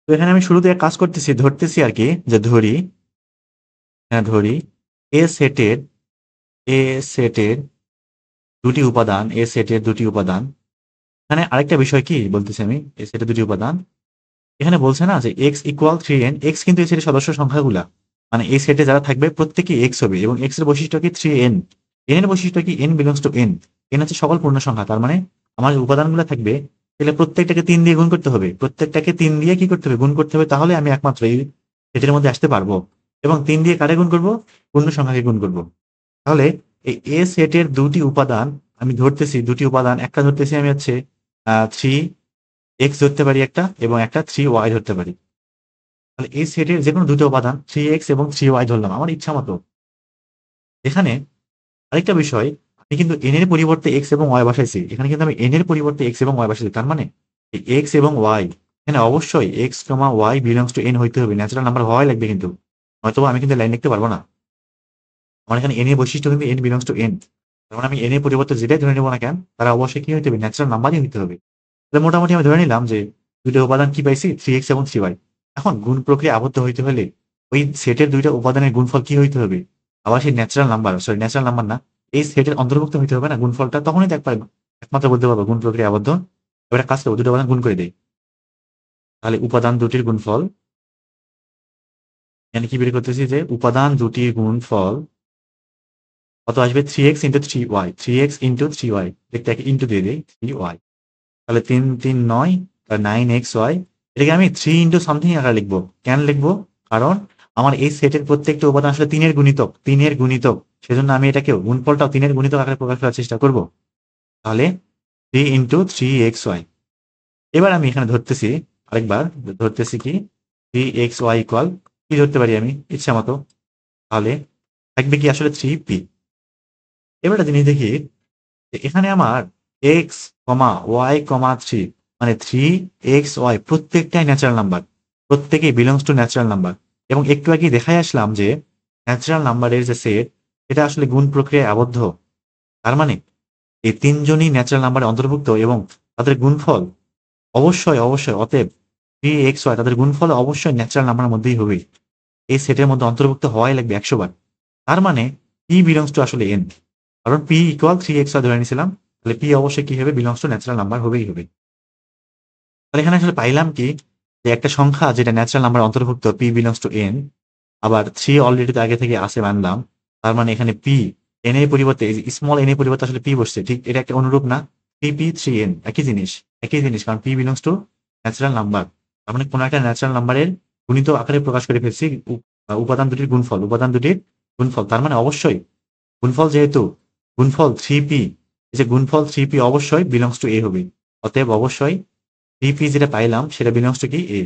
তো এখানে আমি শুরুতে এক কাজ করতেছি, ধরতেছি আর কি, যে ধরি, হ্যাঁ ধরি, এ সেটের এ সেটের দুটি উপাদান, এ সেটের দুটি উপাদান। এখানে আরেকটা বিষয় কি বলতেছি আমি, এ সেটের দুটি উপাদান। এখানে বলছে না যে x = 3n, এক্স কিন্তু এই সেটের সদস্য সংখ্যাগুলা, মানে এই সেটে যারা থাকবে প্রত্যেকে এক্স হবে, এবং এক্স এর বৈশিষ্ট্য কি 3n। এন এর বৈশিষ্ট্য কি n = n। এন হচ্ছে সকল পূর্ণ সংখ্যা। তার মানে আমার যে উপাদানগুলো থাকবে, তাহলে প্রত্যেকটাকে 3 দিয়ে গুণ করতে হবে, প্রত্যেকটাকে 3 দিয়ে কি করতে হবে, গুণ করতে হবে। তাহলে আমি একমাত্র এই সেটের মধ্যে আসতে পারবো। এবং 3 দিয়ে কারে গুণ করব, পূর্ণ সংখ্যাকে গুণ করব। তাহলে এই এ সেটের দুটি উপাদান আমি ধরতেছি, দুটি উপাদান, একটা ধরতেছি আমি হচ্ছে 3x ধরতে পারি একটা, এবং একটা 3y ধরতে পারি। তাহলে এই সেটের যে কোনো দুটো উপাদান 3x এবং 3y ধরলাম আমার ইচ্ছা মতো। এখানে আরেকটা বিষয়, আমি কিন্তু n এর পরিবর্তে x এবং y বসাইছি। এখানে কিন্তু আমি n এর পরিবর্তে x এবং y বসাইছি। তার মানে এই x এবং y, এখানে অবশ্যই x, y belongs to n হইতে হবে, ন্যাচারাল নাম্বার হওয়াই লাগবে কিন্তু, নয়তো আমি কিন্তু লাইন লিখতে পারবো না। আমার এখানে n এর বৈশিষ্ট্য কিন্তু n বিলংস টু n। তার মানে আমি n এর পরিবর্তে যেটাই ধরে নেবো না কেন, তারা অবশ্যই কি হইতে হবে, ন্যাচারাল নাম্বারই হইতে হবে। তাহলে মোটামুটি আমি ধরে নিলাম যে দুটো উপাদান কি পাইছি, 3x এবং 3y। এখন গুণ প্রক্রিয়া আবদ্ধ হইতে হলে ওই সেটের দুইটা উপাদানের গুণফল কি হইতে হবে, আবার সেই natural number, sorry natural number না, এই সেটের অন্তর্ভুক্ত হইতে হবে না গুণফলটা, তখনই তো একমাত্র বলতে পারবো গুণ প্রক্রিয়া আবদ্ধ। এবার একটা কাজ করবো, দুটো উপাদান গুণ করে দেই। তাহলে উপাদান দুটির গুণফল, এখানে কি বের করতেছি, যে উপাদান দুটির গুণফল কত আসবে, 3x × 3y, 3x × 3y, দেখতে ইন্টু দিয়ে দেই 3y। তাহলে 3 × 3 = 9, 9xy। এটাকে আমি 3 ইন্টু সামথিং আকারে লিখবো। কেন লিখবো, কারণ আমার এই সেটের প্রত্যেকটা উপাদান আসলে 3 এর গুণিতক, 3 এর গুণিতক। সেজন্য আমি এটাকে গুণফলটাও 3 এর গুণিতক আকারে প্রকাশ করার চেষ্টা করব। তাহলে 3 × 3xy। এবার আমি এখানে ধরতেছি, আরেকবার ধরতেছি কি, 3xy = কি ধরতে পারি আমি ইচ্ছা মতো। তাহলে থাকবে কি আসলে 3p। এবার একটা জিনিস দেখি, এখানে আমার x, y, 3, মানে 3x y প্রত্যেকটাই ন্যাচারাল নাম্বার। প্রত্যেকেই বিলংস টু ন্যাচারাল নাম্বার। এবং একটু আগে দেখাই আসলাম যে ন্যাচারাল নাম্বারের যে সেট এটা আসলে গুণ প্রক্রিয়ায় আবদ্ধ। তার মানে এই তিনজনই ন্যাচারাল নাম্বারে অন্তর্ভুক্ত এবং তাদের গুণফল অবশ্যই অবশ্যই অতএব p(x,y) তাদের গুণফল অবশ্যই ন্যাচারাল নাম্বারের মধ্যেই হবে। এই সেটের মধ্যে অন্তর্ভুক্ত হওয়াই লাগবে 100 বার। তার মানে p বিলংস টু আসলে n, কারণ p ইকুয়াল 3xy ধরে নিয়েছিলাম, তাহলে p অবশ্যই কি হবে, বিলংস টু ন্যাচারাল নাম্বার হবেই হবে। তাহলে এখানে আসলে পাইলাম কি, যে একটা সংখ্যা যেটা ন্যাচারাল নাম্বার অন্তর্ভুক্ত p বিলংস টু n, আবার 3 অলরেডি তো আগে থেকে আসে মানলাম, তার মানে এখানে p n এর পরিবর্তে স্মল n এর পরিবর্তে আসলে p বসছে, ঠিক এটা একটা অনুরূপ না? 3p3n একই জিনিস, কারণ p belongs to natural number. তার মানে কোন একটা ন্যাচারাল নাম্বারের গুণিত আকারে প্রকাশ করে ফেলছি উপাদান দুটির গুণফল, তার মানে অবশ্যই গুণফল যেহেতু গুণফল 3p, এই যে গুণফল 3p অবশ্যই বিলংস টু a হবে। অতএব অবশ্যই 3p যেটা পাইলাম সেটা বিলংস টু কি a,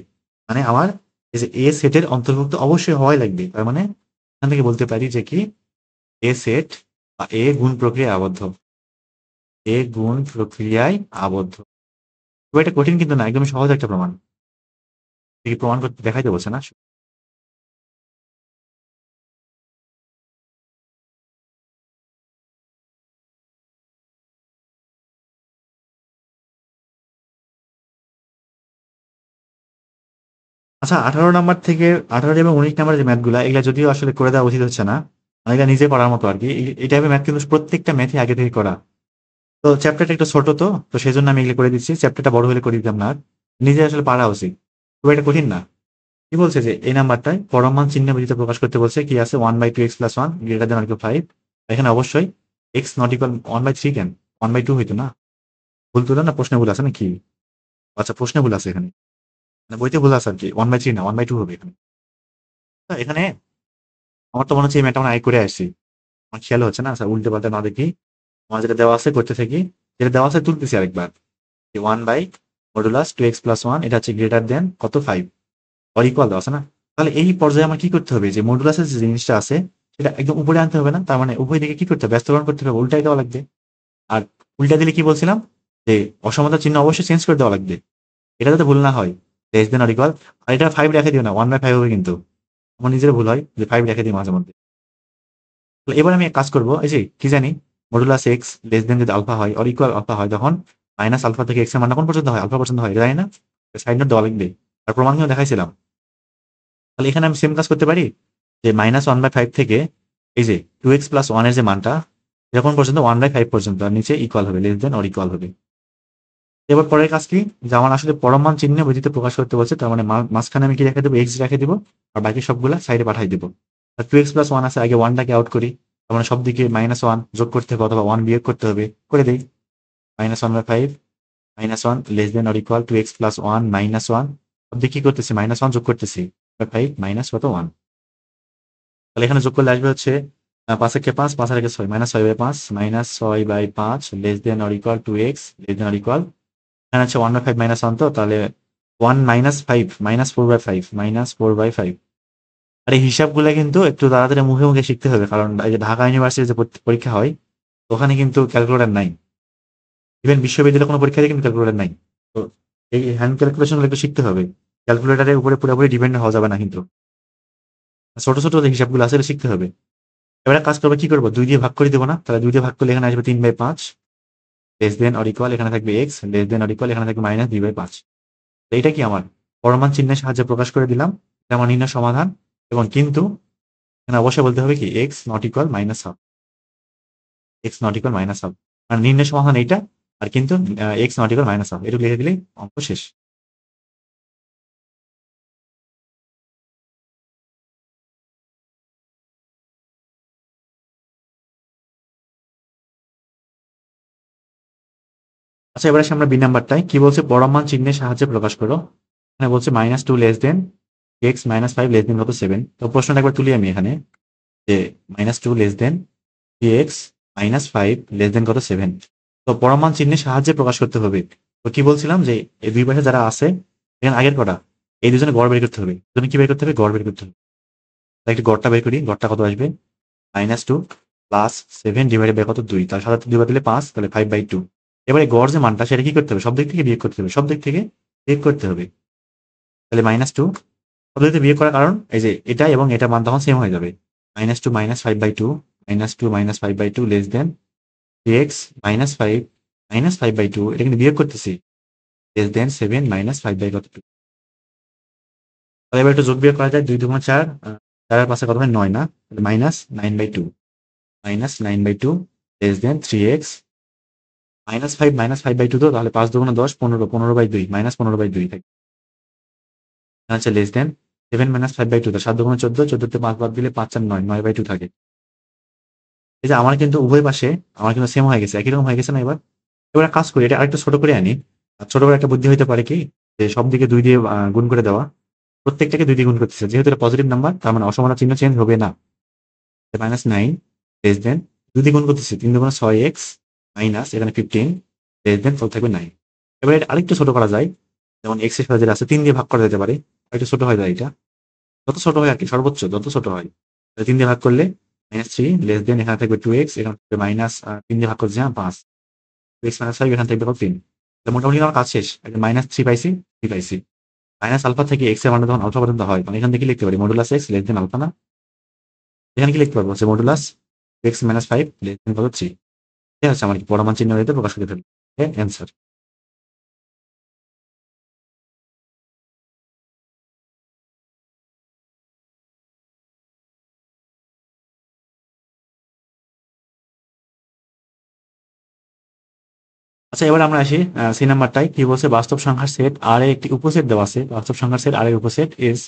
মানে আমার এই যে a সেটের অন্তর্ভুক্ত অবশ্যই হওয়াই লাগবে। তার মানে এখান থেকে বলতে পারি যে কি a সেট বা a গুণ প্রক্রিয়ায় আবদ্ধ। খুব একটা কঠিন কিন্তু না, একদম সহজ একটা প্রমাণ। প্রমাণ করতে দেখাইতে বলছে না? আচ্ছা, 18 নাম্বার থেকে 18 এবং 19 নাম্বারের যে ম্যাথগুলা, এগুলা যদিও আসলে করে দেওয়া উচিত হচ্ছে না, মানে এগুলা নিজে করার মতো আর কি। এই টাইপের ম্যাথ কিন্তু প্রত্যেকটা ম্যাথই আগে থেকে করা। তো চ্যাপ্টারটা একটু ছোট, তো সেই জন্য আমি এগুলো করে দিচ্ছি। চ্যাপ্টারটা বড় হলে করে দিতাম না, আর নিজে আসলে পারা উচিত। খুব একটা কঠিন না। কি বলছে যে এই নাম্বারটায় পরম মান চিহ্ন ব্যতীত প্রকাশ করতে বলছে, কি আছে 1/2x + 1 greater than or equal 5। এখানে অবশ্যই x নট ইকুয়াল 1/3, কেন 1/2 হইতো না? ভুল তুলনা না, প্রশ্নে ভুল আছে নাকি? আচ্ছা, প্রশ্নে ভুল আছে এখানে, মানে বইতে ভুল আছে আর কি। 1/3 না, 1/2 হবে এখানে। তো এখানে আমার তো মনে হচ্ছে এই ম্যাথটা আমরা আগে করে আসছি, আমার খেয়াল হচ্ছে না। আচ্ছা, উল্টে পাল্টে না দেখি, আমার যেটা দেওয়া আছে করতে থাকি। যেটা দেওয়া আছে তুলতেছি আরেকবার। 1/2x + 1, এটা হচ্ছে গ্রেটার দেন কত, 5 অর ইকুয়াল দেওয়া আছে না? তাহলে এই পর্যায়ে আমার কি করতে হবে, যে মডুলাসের যে জিনিসটা আছে সেটা একদম উপরে আনতে হবে না? তার মানে উভয় দিকে কি করতে হবে, ব্যস্তকরণ করতে হবে, উল্টাই দেওয়া লাগবে। আর উল্টা দিলে কি বলছিলাম, যে অসমতার চিহ্ন অবশ্যই চেঞ্জ করে দেওয়া লাগবে, এটা যাতে ভুল না হয়। লেস দেন অর ইকুয়াল, আর এটা 5 রেখে দিও না, 1/5 হবে কিন্তু। আমার নিজের ভুল হয় যে 5 রেখে দিই মাঝে মধ্যে। তাহলে এবার আমি এক কাজ করবো, এই যে কি জানি, মডুলাস এক্স লেস দেন যদি আলফা হয় অর ইকুয়াল আলফা হয়, তখন মাইনাস আলফা থেকে এক্স এর মান কোন পর্যন্ত হয়, আলফা পর্যন্ত হয়, এটা জানি না? সাইড নোট দেওয়া লাগবে, আর প্রমাণ কিন্তু দেখাইছিলাম। তাহলে এখানে আমি সেম কাজ করতে পারি, যে -1/5 থেকে এই যে 2x + 1 এর যে মানটা, যখন পর্যন্ত 1/5 পর্যন্ত, আর নিচে ইকুয়াল হবে, লেস দেন অর ইকুয়াল হবে। এবার পরের কাজ কি, যে আমার আসলে পরম মান চিহ্ন ব্যতীত প্রকাশ করতে বলছে, তার মানে মাঝখানে আমি কি রেখে দেবো, এক্স রেখে দিব, আর বাকি সবগুলা সাইডে পাঠাই দিব। আর 2x + 1 আছে, আগে 1টাকে আউট করি, তার মানে সব দিকে -1 যোগ করতে হবে অথবা 1 বিয়োগ করতে হবে, করে দেই। -1/5 -1 less than or equal 2x + 1 -1, সব দিকে কি করতেছি, -1 যোগ করতেছি, 5 মাইনাস কত 1। তাহলে এখানে যোগ করলে আসবে হচ্ছে 5 একে 5, 5 আর একে 6, -6/5 -6/5 less than or equal 2x less than or equal, এখানে হচ্ছে 1/5 -1, তো তাহলে 1 -5 -4/5 -4/5। আর এই হিসাবগুলো কিন্তু একটু তাড়াতাড়ি মুখে মুখে শিখতে হবে, কারণ এই যে ঢাকা ইউনিভার্সিটির যে পরীক্ষা হয়, ওখানে কিন্তু ক্যালকুলেটর নাই। ইভেন বিশ্ববিদ্যালয়ে কোনো পরীক্ষাতে কিন্তু ক্যালকুলেটর নাই। তো এই হ্যান্ড ক্যালকুলেশন একটু শিখতে হবে। ক্যালকুলেটরের উপরে পুরোপুরি ডিপেন্ড হওয়া যাবে না কিন্তু। ছোট ছোট যে হিসাবগুলো আছে এটা শিখতে হবে। এবারে কাজ করবো, কি করবো, 2 দিয়ে ভাগ করে দেবো না? তাহলে 2 দিয়ে ভাগ করলে এখানে আসবে 3/5 লেস দেন অর ইকুয়াল, এখানে থাকবে x less than or equal, এখানে থাকবে -2/5। এইটা কি আমার পরমান চিহ্নের সাহায্যে প্রকাশ করে দিলাম, এটা আমার নির্ণয় সমাধান। এবং কিন্তু এখানে অবশ্যই বলতে হবে কি, x not equal -half, x not equal -half, মানে নির্ণয় সমাধান এইটা। আর কিন্তু এক্স নট ইকুয়াল -হাফ, এটা লিখে দিলেই অঙ্ক শেষ। আচ্ছা, এবার আসি আমরা বি নাম্বারটায়। কি বলছে, পরমান চিহ্নের সাহায্যে প্রকাশ করো। এখানে বলছে -2 less than x -5 less than কত 7। তো প্রশ্নটা একবার তুলি আমি এখানে, যে -2 less than x -5 less than কত 7। তো পরমান চিহ্নের সাহায্যে প্রকাশ করতে হবে। তো কি বলছিলাম, যে এই দুই পাশে যারা আছে, এখানে আগের কটা, এই দুজনে গড় বের করতে হবে। দুজনে কি বের করতে হবে, গড় বের করতে হবে। তাহলে একটু গড়টা বের করি, গড়টা কত আসবে, -2 + 7 ডিভাইডেড বাই কত 2, তার সাথে 2 বাদ দিলে 5, তাহলে 5/2। এবারে গড় যে মানটা সেটা কি করতে হবে, সব দিক থেকে বিয়োগ করতে হবে, সব দিক থেকে বিয়োগ করতে হবে। তাহলে -2 পদ্ধতিতে বিয়োগ করার কারণ এই যে এটা এবং এটা মান তখন সেম হয়ে যাবে। -2 -5/2 -2 -5/2 লেস দেন 3x -5 -5/2 এটা কিন্তু বিয়োগ করতেছি লেস দেন 7 -5/2 তাহলে এবার একটু যোগ বিয়োগ করা যায়। 2 2 4 4 আর 5 কত হয় 9 না -9/2 -9/2 লেস দেন 3x -5 -5/2 তো তাহলে 5 2 10 15 15/2 -15/2 থাকে আচ্ছা লেস দেন 7 -5/2 তো 7 2 14 14 তে 5 বাদ দিলে 5 আর 9 9/2 থাকে। এই যে আমার কিন্তু উভয় পাশে আমার কিন্তু সেম হয়ে গেছে, একই রকম হয়ে গেছে না। এবার এবার কাজ করি, এটা আরেকটু ছোট করে আনি। আর ছোট করে একটা বুদ্ধি হইতে পারে কি যে সব দিকে 2 দিয়ে গুণ করে দেওয়া, প্রত্যেকটাকে 2 দিয়ে গুণ করতেছে, যেহেতু এটা পজিটিভ নাম্বার তার মানে অসমানতা চিহ্ন চেঞ্জ হবে না। -9 লেস দেন 2 দিয়ে গুণ করতেছি 3 2 6x মাইনাস এখানে 15 লেস দেন 4 থাকবে 9। এবার এটা আরেকটু ছোট করা যায়, যেমন x এর সাথে যেটা আছে 3 দিয়ে ভাগ করা যেতে পারে, একটু ছোট হয়ে যায়। এটা যত ছোট হয় আর কি, সর্বোচ্চ যত ছোট হয় 3 দিয়ে ভাগ করলে -3 লেস দেন এখানে থাকবে 2x, এখানে থাকবে মাইনাস 3 দিয়ে ভাগ করছি 5 x - 5 এখানে থাকবে 3। মোটামুটি আমার কাজ শেষ। একটা -3 পাইছি, 3 পাইছি। মাইনাস আলফা থেকে এক্স এর মান যখন আলফা পর্যন্ত হয় তখন এখান থেকে লিখতে পারি modulus x less than alpha না। এখানে কি লিখতে পারবো হচ্ছে মডুলাস এক্স -5 লেস দেন কত 3। ঠিক আছে, আমার কি পরমাণু চিহ্ন দিতে প্রকাশ করে ফেলবো। অ্যান্সার। আচ্ছা এবার আমরা আসি সি নাম্বারটাই কি বলছে, বাস্তব সংখ্যার সেট আর একটি উপসেট দেওয়া আছে। বাস্তব সংখ্যার সেট আর এর উপসেট ইজ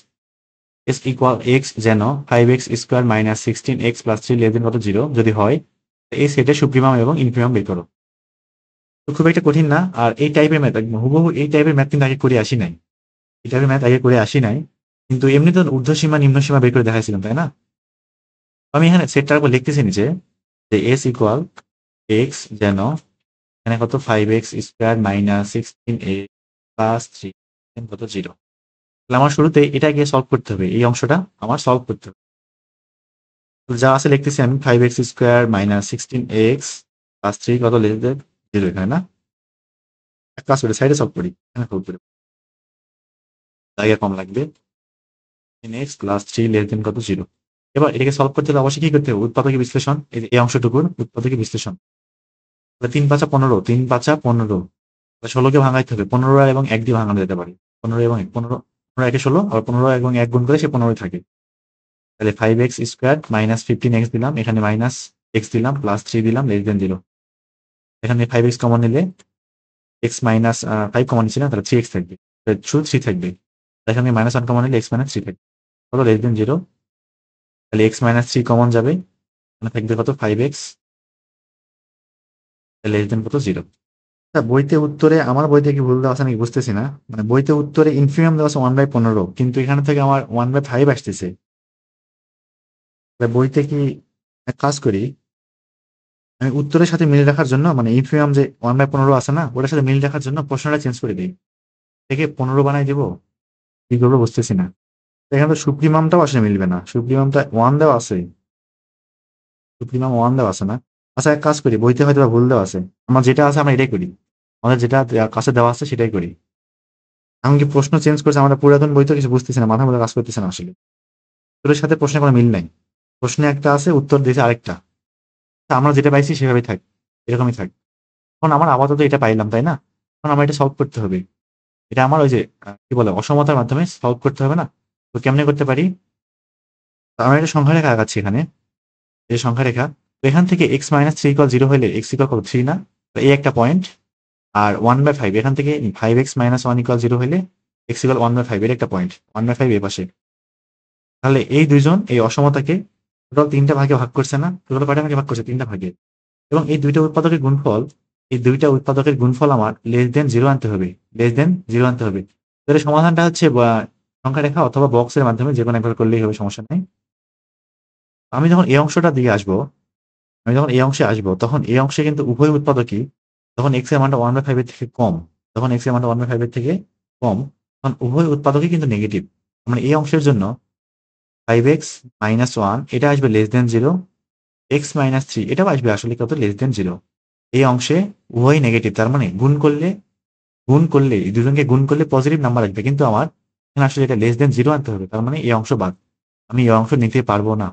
এস ইকুয়াল এক্স যেন 5x square minus 16x plus 3 less than কত 0 যদি হয় এই সেটের সুপ্রিমাম এবং ইনফিমাম বের করো। তো খুব একটা কঠিন না। আর এই টাইপের ম্যাথ হুবহু এই টাইপের ম্যাথ কিন্তু আগে করে আসি নাই, এই টাইপের ম্যাথ আগে করে আসি নাই, কিন্তু এমনি তো ঊর্ধ্বসীমা নিম্নসীমা বের করে দেখাইছিলাম তাই না। আমি এখানে সেটটার উপর লিখতেছি নিচে যে এস ইকুয়াল এক্স যেন এখানে কত 5x square minus 16x plus 3 কত 0। তাহলে আমার শুরুতে এটাকে সলভ করতে হবে, এই অংশটা আমার সলভ করতে হবে। তো যা আছে লিখতেছি আমি 5x square minus 16x plus 3 কত লেস দেন 0 এখানে না। এক কাজ করে সাইডে সলভ করি, এখানে সলভ করি জায়গা কম লাগবে। x প্লাস 3 লেস দেন কত 0। এবার এটাকে সলভ করতে হলে অবশ্যই কি করতে হবে, উৎপাদকের বিশ্লেষণ। এই অংশটুকুর উৎপাদকের বিশ্লেষণ। 3 5 15 3 5 15 16কে ভাঙাইতে হবে 15 এবং 1 দিয়ে ভাঙানো যেতে পারে। 15 এবং 15 15 একে 16 আর 15 এবং 1 গুণ করে সে 15 থাকে। তাহলে 5x স্কোয়ার মাইনাস 15x দিলাম, এখানে মাইনাস x দিলাম, প্লাস 3 দিলাম লেস দেন 0। এখানে 5x কমন নিলে x মাইনাস 5 কমন নিচ্ছি না, তাহলে 3x থাকবে, শুধু 3 থাকবে। এখানে মাইনাস 1 কমন নিলে x মাইনাস 3 থাকবে, কত লেস দেন 0। তাহলে x মাইনাস 3 কমন যাবে, এখানে থাকবে কত 5x লেস দেন কত 0। বইতে উত্তরে আমার বইতে কি ভুল দেওয়া আছে নাকি বুঝতেছি না, মানে বইতে উত্তরে ইনফিনিমাম দেওয়া আছে 1/15, কিন্তু এখানে থেকে আমার 1/5 আসতেছে। বইতে কি এক কাজ করি, আমি উত্তরের সাথে মিল রাখার জন্য মানে ইনফিনিমাম যে 1/15 আছে না ওটার সাথে মিল রাখার জন্য প্রশ্নটা চেঞ্জ করে দিই, থেকে 15 বানাই দিব। কি করবো বুঝতেছি না। এখানে তো সুপ্রিমামটাও আসলে মিলবে না, সুপ্রিমামটা 1 দেওয়া আছে, সুপ্রিমাম 1 দেওয়া আছে না। আচ্ছা এক কাজ করি, বইতে হয়তো বা ভুল দেওয়া আছে, আমার যেটা আছে আমরা এটাই করি, আমাদের যেটা কাছে দেওয়া আছে সেটাই করি। এমনকি প্রশ্ন চেঞ্জ করছে, আমাদের পুরাতন বই তো কিছু বুঝতেছে না, মাথার মধ্যে কাজ করতেছে না আসলে। উত্তরের সাথে প্রশ্নের কোনো মিল নাই, প্রশ্নে একটা আছে উত্তর দিয়েছে আরেকটা। তা আমরা যেটা পাইছি সেভাবেই থাক, এরকমই থাক। এখন আমার আপাতত এটা পাইলাম তাই না, এখন আমার এটা সলভ করতে হবে। এটা আমার ওই যে কি বলে অসমতার মাধ্যমে সলভ করতে হবে না। তো কেমনে করতে পারি, তো আমরা একটা সংখ্যা রেখা আঁকাচ্ছি এখানে, এই সংখ্যা রেখা। তো এখান থেকে x মাইনাস 3 ইকুয়াল 0 হলে x ইকুয়াল কত 3 না, তো এই একটা পয়েন্ট। আর 1/5 এখান থেকে 5x মাইনাস 1 ইকুয়াল 0 হলে x ইকুয়াল 1/5 এর একটা পয়েন্ট, 1/5 এই পাশে। তাহলে এই দুইজন এই অসমতাকে টোটাল 3টা ভাগে ভাগ করছে না, টোটাল কয়টা ভাগে ভাগ করছে 3টা ভাগে। এবং এই দুইটা উৎপাদকের গুণফল, এই দুইটা উৎপাদকের গুণফল আমার লেস দেন 0 আনতে হবে, লেস দেন 0 আনতে হবে। তাহলে সমাধানটা হচ্ছে সংখ্যা রেখা অথবা বক্সের মাধ্যমে যে কোনো একবার করলেই হবে, সমস্যা নেই। আমি যখন এই অংশটা দিকে আসবো, আমি যখন এই অংশে আসবো তখন এই অংশে কিন্তু উভয় উৎপাদকই, তখন x এর মানটা 1/5 এর থেকে কম, তখন x এর মানটা 1/5 এর থেকে কম, তখন উভয় উৎপাদকই কিন্তু নেগেটিভ। মানে এই অংশের জন্য 5x মাইনাস 1 এটা আসবে লেস দেন 0, x মাইনাস 3 এটাও আসবে আসলে কত লেস দেন 0। এই অংশে উভয়ই নেগেটিভ, তার মানে গুণ করলে এই দুজনকে গুণ করলে পজিটিভ নাম্বার আসবে, কিন্তু আমার এখানে আসলে এটা লেস দেন 0 আনতে হবে, তার মানে এই অংশ বাদ, আমি এই অংশ নিতে পারবো না।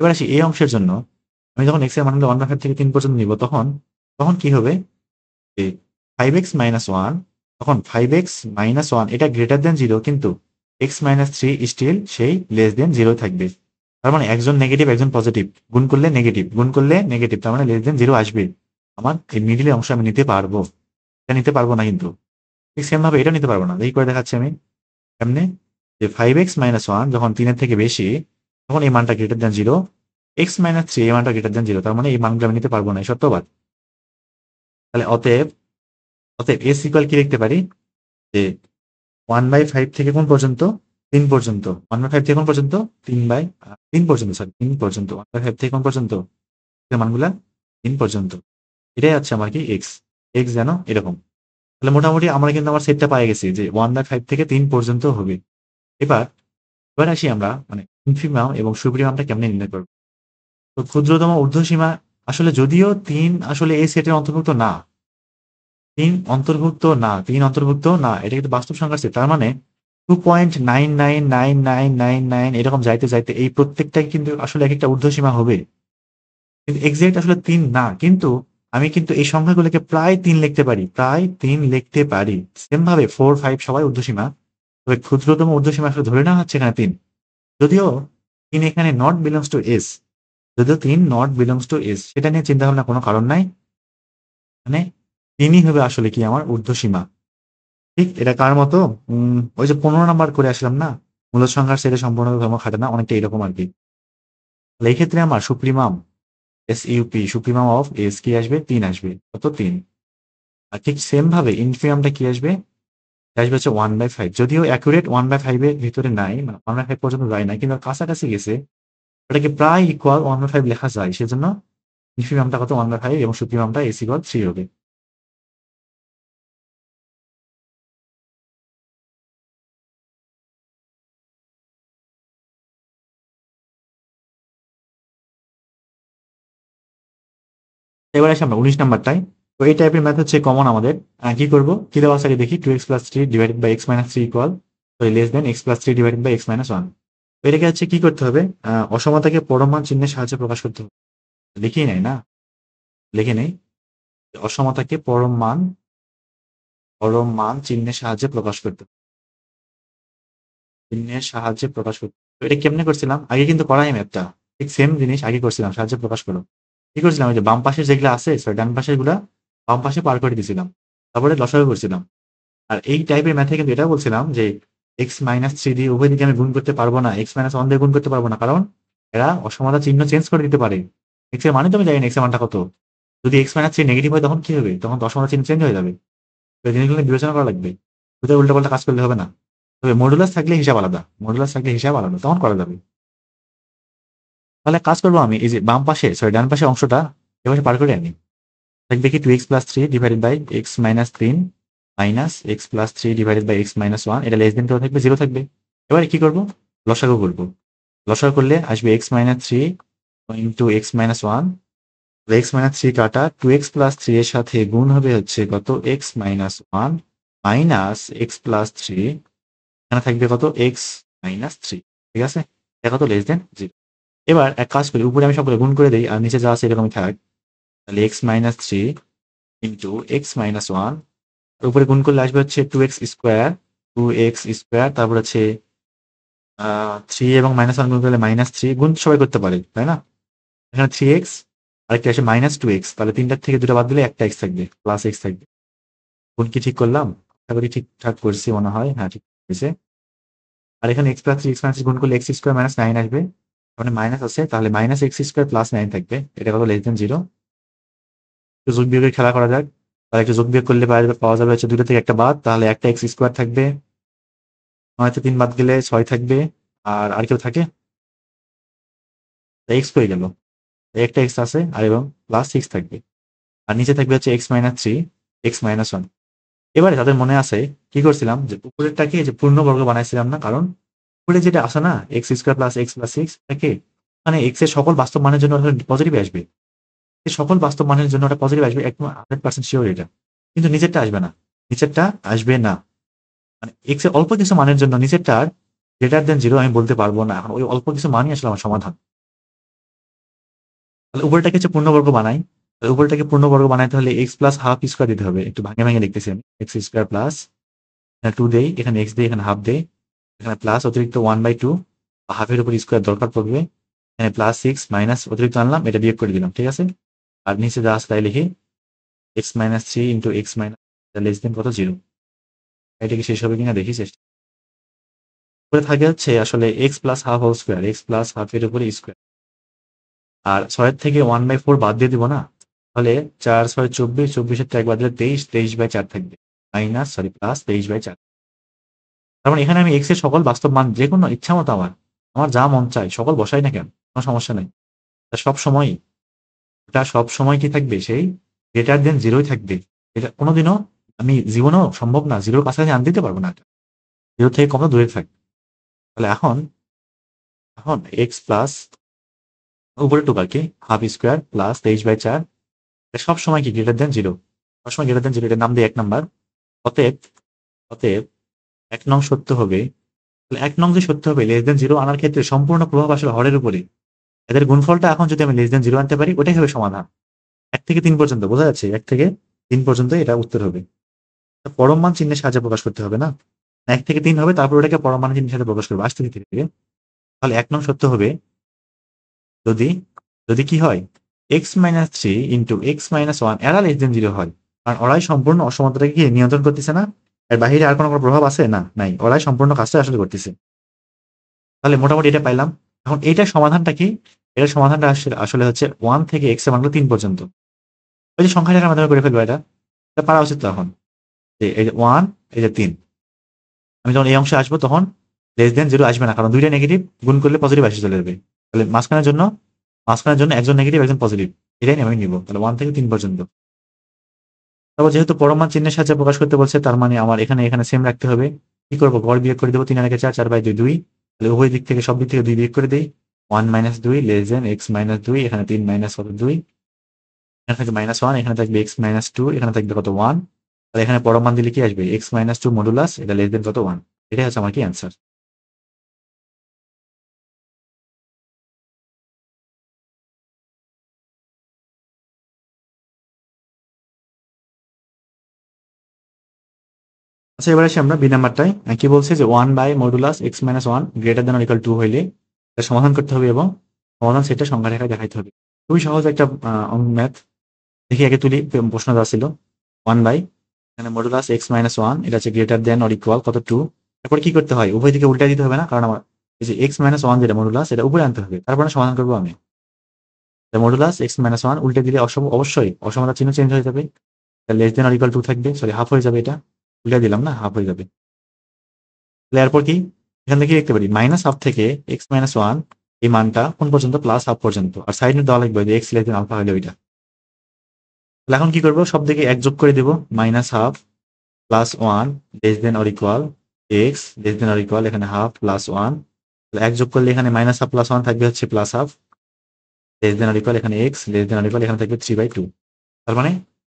এবার আসি এই অংশের জন্য, আমি যখন x এর মানগুলো 1/5 থেকে 3 পর্যন্ত নিব, তখন তখন কি হবে, যে 5x - 1, তখন 5x - 1 এটা গ্রেটার দেন 0, কিন্তু x - 3 স্টিল সেই লেস দেন 0 থাকবে। তার মানে একজন নেগেটিভ একজন পজিটিভ, গুণ করলে নেগেটিভ, গুণ করলে নেগেটিভ, তার মানে লেস দেন 0 আসবে। আমার এই মিডিলের অংশ আমি নিতে পারবো, এটা নিতে পারবো না কিন্তু। ঠিক সেম ভাবে এটা নিতে পারবো না, এই করে দেখাচ্ছি আমি কেমনে, যে 5x - 1 যখন 3 এর থেকে বেশি, তখন এই মানটা গ্রেটার দেন 0, x - 3 এই মানটা গ্রেটার দেন 0, তার মানে এই মানগুলো আমি নিতে পারবো না, এই সত্যবাদ। তাহলে অতএব অতএব s ইকুয়াল কি লিখতে পারি, যে 1/5 থেকে কোন পর্যন্ত, 3 পর্যন্ত, 1/5 থেকে কোন পর্যন্ত, 3 পর্যন্ত, সরি 3 পর্যন্ত, 1/5 থেকে কোন পর্যন্ত, এর মানগুলা 3 পর্যন্ত, এটাই হচ্ছে আমার কি এক্স, এক্স যেন এরকম। তাহলে মোটামুটি আমরা কিন্তু আমার সেটটা পাই গেছি যে 1/5 থেকে 3 পর্যন্ত হবে। এবার এবার আসি আমরা মানে ইনফিমাম এবং সুপ্রিমামটা কেমনে নির্ণয় করবো। তো ক্ষুদ্রতম ঊর্ধ্বসীমা আসলে যদিও 3 আসলে এই সেটের অন্তর্ভুক্ত না, 3 অন্তর্ভুক্ত না, এটা কিন্তু বাস্তব সংখ্যার সেট, তার মানে 2.999999 এরকম যাইতে যাইতে এই প্রত্যেকটাই কিন্তু আসলে এক একটা ঊর্ধ্বসীমা হবে, কিন্তু এক্সাক্ট আসলে 3 না, কিন্তু আমি কিন্তু এই সংখ্যাগুলোকে প্রায় 3 লিখতে পারি, প্রায় 3 লিখতে পারি। সেম ভাবে 4, 5 সবাই ঊর্ধ্বসীমা, তবে ক্ষুদ্রতম ঊর্ধ্বসীমা আসলে ধরে নেওয়া হচ্ছে এখানে 3, যদিও 3 এখানে নট বিলংস টু এস, যদিও 3 নট বিলংস টু এস, সেটা নিয়ে চিন্তা ভাবনা কোনো কারণ নাই, মানে 3ই হবে আসলে কি আমার ঊর্ধ্বসীমা। ঠিক এটা কার মতো, ওই যে 15 নাম্বার করে আসলাম না, মূলদ সংখ্যার সেটে সম্পূর্ণ ধর্ম খাটে না, অনেকটা এরকম আর কি। তাহলে এই ক্ষেত্রে আমার supremum SUP, supremum of S কি আসবে, 3 আসবে, কত 3। আর ঠিক সেম ভাবে ইনফিমামটা কি আসবে, আসবে হচ্ছে 1/5, যদিও অ্যাকুরেট 1/5 এর ভিতরে নাই, মানে 1/5 পর্যন্ত যায় না, কিন্তু কাছাকাছি গেছে, এটাকে প্রায় ইকুয়াল 1/5 লেখা যায়, সেজন্য ইনফিমামটা কত 1/5 এবং সুপ্রিমামটা এস ইকুয়াল 3 হবে। এবার আসি আমরা 19 নাম্বারটায়। তো এই টাইপের ম্যাথ হচ্ছে কমন আমাদের। কি করব, কি দেওয়া আছে আগে দেখি, 2x + 3 divided by x - 3 equal, sorry less than x + 3 divided by x - 1। তো এটাকে হচ্ছে কি করতে হবে, অসমতাকে পরম মান চিহ্নের সাহায্যে প্রকাশ করতে হবে। লিখেই নাই না, লিখে নেই, অসমতাকে পরম মান চিহ্নের সাহায্যে প্রকাশ করতে হবে, চিহ্নের সাহায্যে প্রকাশ করতে হবে। তো এটা কেমনে করছিলাম, আগে কিন্তু করাই ম্যাথটা, ঠিক সেম জিনিস আগে করছিলাম, সাহায্যে প্রকাশ করো। কি করছিলাম, ওই যে বাম পাশের যেগুলো আছে, সরি ডান পাশের গুলা বাম পাশে পার করে দিছিলাম, তারপরে লসাগু করছিলাম। আর এই টাইপের ম্যাথে কিন্তু এটাও বলছিলাম যে x - 3 দিয়ে উভয় দিকে আমি গুণ করতে পারবো না, x - 1 দিয়ে গুণ করতে পারবো না, কারণ এরা অসমতা চিহ্ন চেঞ্জ করে দিতে পারে। x এর মানে তো আমি জানি না x এর মানটা কত, যদি x - 3 নেগেটিভ হয় তখন কি হবে, তখন তো অসমতা চিহ্ন চেঞ্জ হয়ে যাবে। তো এই জিনিসগুলো বিবেচনা করা লাগবে, কোথাও উল্টাপাল্টা কাজ করলে হবে না। তবে মডুলাস থাকলে হিসাব আলাদা, মডুলাস থাকলে হিসাব আলাদা, তখন করা যাবে। তাহলে কাজ করবো আমি, এই যে বাম পাশে সরি ডান পাশে অংশটা এভাবে পার করে আনি, থাকবে কি 2x + 3 divided by x - 3 minus x + 3 divided by x - 1, এটা লেস দেন কত থাকবে, 0 থাকবে। এবারে কি করব, লসাগু করব, লসাগু করলে আসবে x - 3 ইন্টু x - 1, x - 3 কাটা 2x + 3 এর সাথে গুণ হবে হচ্ছে কত x - 1 মাইনাস x + 3, এখানে থাকবে কত x - 3, ঠিক আছে, এটা কত লেস দেন 0। এবার এক কাজ করি, উপরে আমি সবগুলো গুণ করে দেই আর নিচে যা আছে এরকমই থাক, তাহলে x - 3 ইন্টু x - 1, উপরে গুণ করলে আসবে হচ্ছে 2x স্কোয়ার, 2x স্কোয়ার, তারপর হচ্ছে 3 এবং -1 গুণ করলে -3, গুণ সবাই করতে পারে তাই না, এখানে 3x, আরেকটা আসে -2x, তাহলে তিনটার থেকে দুটো বাদ দিলে একটা x থাকবে, প্লাস x থাকবে। গুণ কি ঠিক করলাম, আশা করি ঠিকঠাক করছি মনে হয়, হ্যাঁ ঠিক হয়েছে। আর এখানে x + 3 x - 3 গুণ করলে x স্কোয়ার -9 আসবে, মানে মাইনাস আছে, তাহলে -x স্কোয়ার প্লাস 9 থাকবে, এটা কত লেস দেন 0। একটু যোগ বিয়োগের খেলা করা যাক, তাহলে একটু যোগ বিয়োগ করলে পাওয়া যাবে হচ্ছে দুটো থেকে একটা বাদ, তাহলে একটা x স্কোয়ার থাকবে, 9 থেকে 3 বাদ গেলে 6 থাকবে, আর আর কেউ থাকে, x হয়ে গেল, একটা x আছে আর এবং প্লাস 6 থাকবে, আর নিচে থাকবে হচ্ছে x - 3 x - 1। এবারে তাদের মনে আছে কি করছিলাম, যে উপরেরটাকে যে পূর্ণবর্গ বানাইছিলাম না, কারণ উপরে যেটা আছে না x square plus x plus 6 এটাকে, মানে x এর সকল বাস্তব মানের জন্য পজিটিভ আসবে, এর সকল বাস্তব মানের জন্য ওটা পজিটিভ আসবে, একদম 100% শিওর এটা, কিন্তু নিচেরটা আসবে না, নিচেরটা আসবে না। মানে এক্স এর অল্প কিছু মানের জন্য নিচেরটার গ্রেটার দেন 0 আমি বলতে পারবো না, এখন ওই অল্প কিছু মানই আসলে আমার সমাধান। তাহলে উপরটাকে হচ্ছে পূর্ণবর্গ বানাই। তাহলে উপরটাকে পূর্ণবর্গ বানাইতে হলে এক্স প্লাস হাফ স্কোয়ার দিতে হবে। একটু ভাঙে ভাঙে লিখতেছি আমি। এক্স স্কোয়ার প্লাস 2 দেই, এখানে এক্স দেই, এখানে হাফ দেই, এখানে প্লাস অতিরিক্ত 1/2 হাফের উপর স্কোয়ার দরকার পড়বে, এখানে প্লাস 6 মাইনাস অতিরিক্ত আনলাম, এটা বিয়োগ করে দিলাম, ঠিক আছে। আর নিচে যা আছে তাই লিখি, x minus 3 into x minus less than কত 0। এটা কি শেষ হবে কিনা দেখি চেষ্টা করে। থাকে হচ্ছে আসলে x plus half whole square, x plus হাফের উপরে স্কোয়ার। আর 6 থেকে 1/4 বাদ দিয়ে দিব না, তাহলে 4 6 24, 24-এর এক বাদ দিলে 23, 23/4 থাকবে, মাইনাস সরি প্লাস 23/4। তার মানে এখানে আমি এক্স এর সকল বাস্তব মান যে কোনো ইচ্ছা মতো আমার আমার যা মন চায় সকল বসাই না কেন, কোনো সমস্যা নেই। সব সময় এটা সব সময় কি থাকবে, সেই গ্রেটার দেন 0 থাকবে। এটা কোনোদিনও আমি জীবনেও সম্ভব না, 0-র কাছাকাছি আনতে দিতে পারবো না, এটা 0 থেকে কখনো দূরে থাকবে। তাহলে এখন এখন এক্স প্লাস উপরে টুক আর কি হাফ স্কোয়ার প্লাস 23/4 সব সময় কি গ্রেটার দেন 0, সবসময় গ্রেটার দেন 0, এটার নাম দিয়ে 1 নাম্বার। অতএব অতএব 1 নং সত্য হবে। তাহলে 1 নং যে সত্য হবে লেস দেন 0 আনার ক্ষেত্রে সম্পূর্ণ প্রভাব আসলে হরের উপরে। এদের গুণফলটা এখন যদি আমি লেস দেন 0 আনতে পারি, ওটাই হবে সমাধান। 1 থেকে 3 পর্যন্ত বোঝা যাচ্ছে, 1 থেকে 3 পর্যন্ত এটা উত্তর হবে। পরম মান চিহ্নের সাহায্যে প্রকাশ করতে হবে না, 1 থেকে 3 হবে, তারপর ওটাকে পরম মান চিহ্নের সাথে প্রকাশ করবে আসতে থেকে। তাহলে 1 নং সত্য হবে যদি যদি কি হয় x minus 3 into x minus 1 এরা লেস দেন 0 হয়। কারণ ওরাই সম্পূর্ণ অসমতাটাকে কি নিয়ন্ত্রণ করতেছে না, এর বাহিরে আর কোনো প্রভাব আছে না, নাই, ওরাই সম্পূর্ণ কাজটা আসলে করতেছে। তাহলে মোটামুটি এটা পাইলাম। এখন এইটার সমাধানটা কি, এটার সমাধানটা আসলে হচ্ছে 1 থেকে এক্স এর মানগুলো 3 পর্যন্ত ওই যে সংখ্যা রেখার মাধ্যমে করে ফেলবো। এটা পারা উচিত। তখন যে এই যে 1, এই যে 3, আমি যখন এই অংশে আসবো তখন লেস দেন 0 আসবে না, কারণ দুইটা নেগেটিভ গুণ করলে পজিটিভ আসে চলে যাবে। তাহলে মাঝখানের জন্য একজন নেগেটিভ একজন পজিটিভ, এটাই আমি নিব। তাহলে 1 থেকে 3 পর্যন্ত। তারপর যেহেতু পরম মান চিহ্নের সাহায্যে প্রকাশ করতে বলছে, তার মানে আমার এখানে এখানে সেম রাখতে হবে। কি করবো, গড় বিয়োগ করে দেবো, 3 আর 4, 4/2 2। তাহলে উভয় দিক থেকে সব দিক থেকে 2 বিয়োগ করে দেই। 1 minus 2 less than x minus 2, এখানে 3 মাইনাস কত 2, এখানে থাকবে -1, এখানে থাকবে এক্স মাইনাস 2, এখানে থাকবে কত 1। তাহলে এখানে পরম মান দিলে কি আসবে, এক্স মাইনাস 2 মডুলাস, এটা লেস দেন কত 1। এটাই হচ্ছে আমার কি অ্যান্সার। আচ্ছা, এবার আসি আমরা বি নাম্বারটায়। কি বলছে যে 1/(x-1) greater than or equal 2 হইলে এটা সমাধান করতে হবে এবং সমাধান সেটটা সংখ্যা রেখায় দেখাইতে হবে। খুবই সহজ একটা ম্যাথ। দেখি আগে তুলি, প্রশ্ন দেওয়া ছিল 1 এখানে মডুলাস x-1, এটা হচ্ছে গ্রেটার দেন অর ইকুয়াল কত 2। তারপর কি করতে হয়, উভয় দিকে উল্টা দিতে হবে না, কারণ আমার এই যে x-1 যেটা মডুলাস এটা উপরে আনতে হবে, তারপরে সমাধান করবো আমি। মডুলাস x-1 উল্টে দিলে অবশ্যই অসমতা চিহ্ন চেঞ্জ হয়ে যাবে, লেস দেন অর ইকুয়াল 2 থাকবে, সরি হাফ হয়ে যাবে, এটা উল্টে দিলাম না, হাফ হয়ে যাবে। এরপর কি এখান থেকে দেখতে পারি -1/2 থেকে x-1 এই মানটা কোন পর্যন্ত, +1/2 পর্যন্ত, আর সাইড নোট দেওয়া লাগবে যে x লেস দেন আলফা হলে ওইটা। তাহলে এখন কি করবো, সব দিকে 1 যোগ করে দেবো, -1/2 +1 less than or equal x less than or equal এখানে 1/2 +1, 1 যোগ করলে এখানে -1/2 +1 থাকবে হচ্ছে +1/2 লেস দেন অর ইকুয়াল এখানে x less than or equal এখানে থাকবে 3/2। তার মানে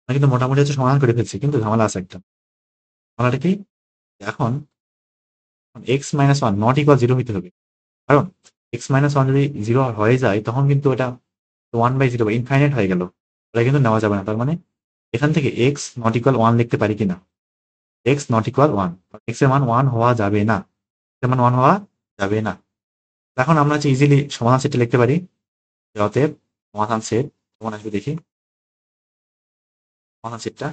আমরা কিন্তু মোটামুটি হচ্ছে সমাধান করে ফেলছি, কিন্তু ঝামেলা আছে একটা। ঝামেলাটা কি, এখন x-1 নট ইকুয়াল 0 হইতে হবে, কারণ x-1 যদি 0 হয়ে যায় তখন কিন্তু এটা 1/0 বা ইনফাইনাইট হয়ে গেল, এটা কিন্তু নেওয়া যাবে না। তার মানে এখান থেকে x নট ইকুয়াল 1 লিখতে পারি কিনা, x নট ইকুয়াল 1, x এর মান 1 হওয়া যাবে না, x এর মান 1 হওয়া যাবে না। এখন আমরা হচ্ছে ইজিলি সমাধান সেটটা লিখতে পারি। অতএব সমাধান সেট কেমন আসবে দেখি। সমাধান সেটটা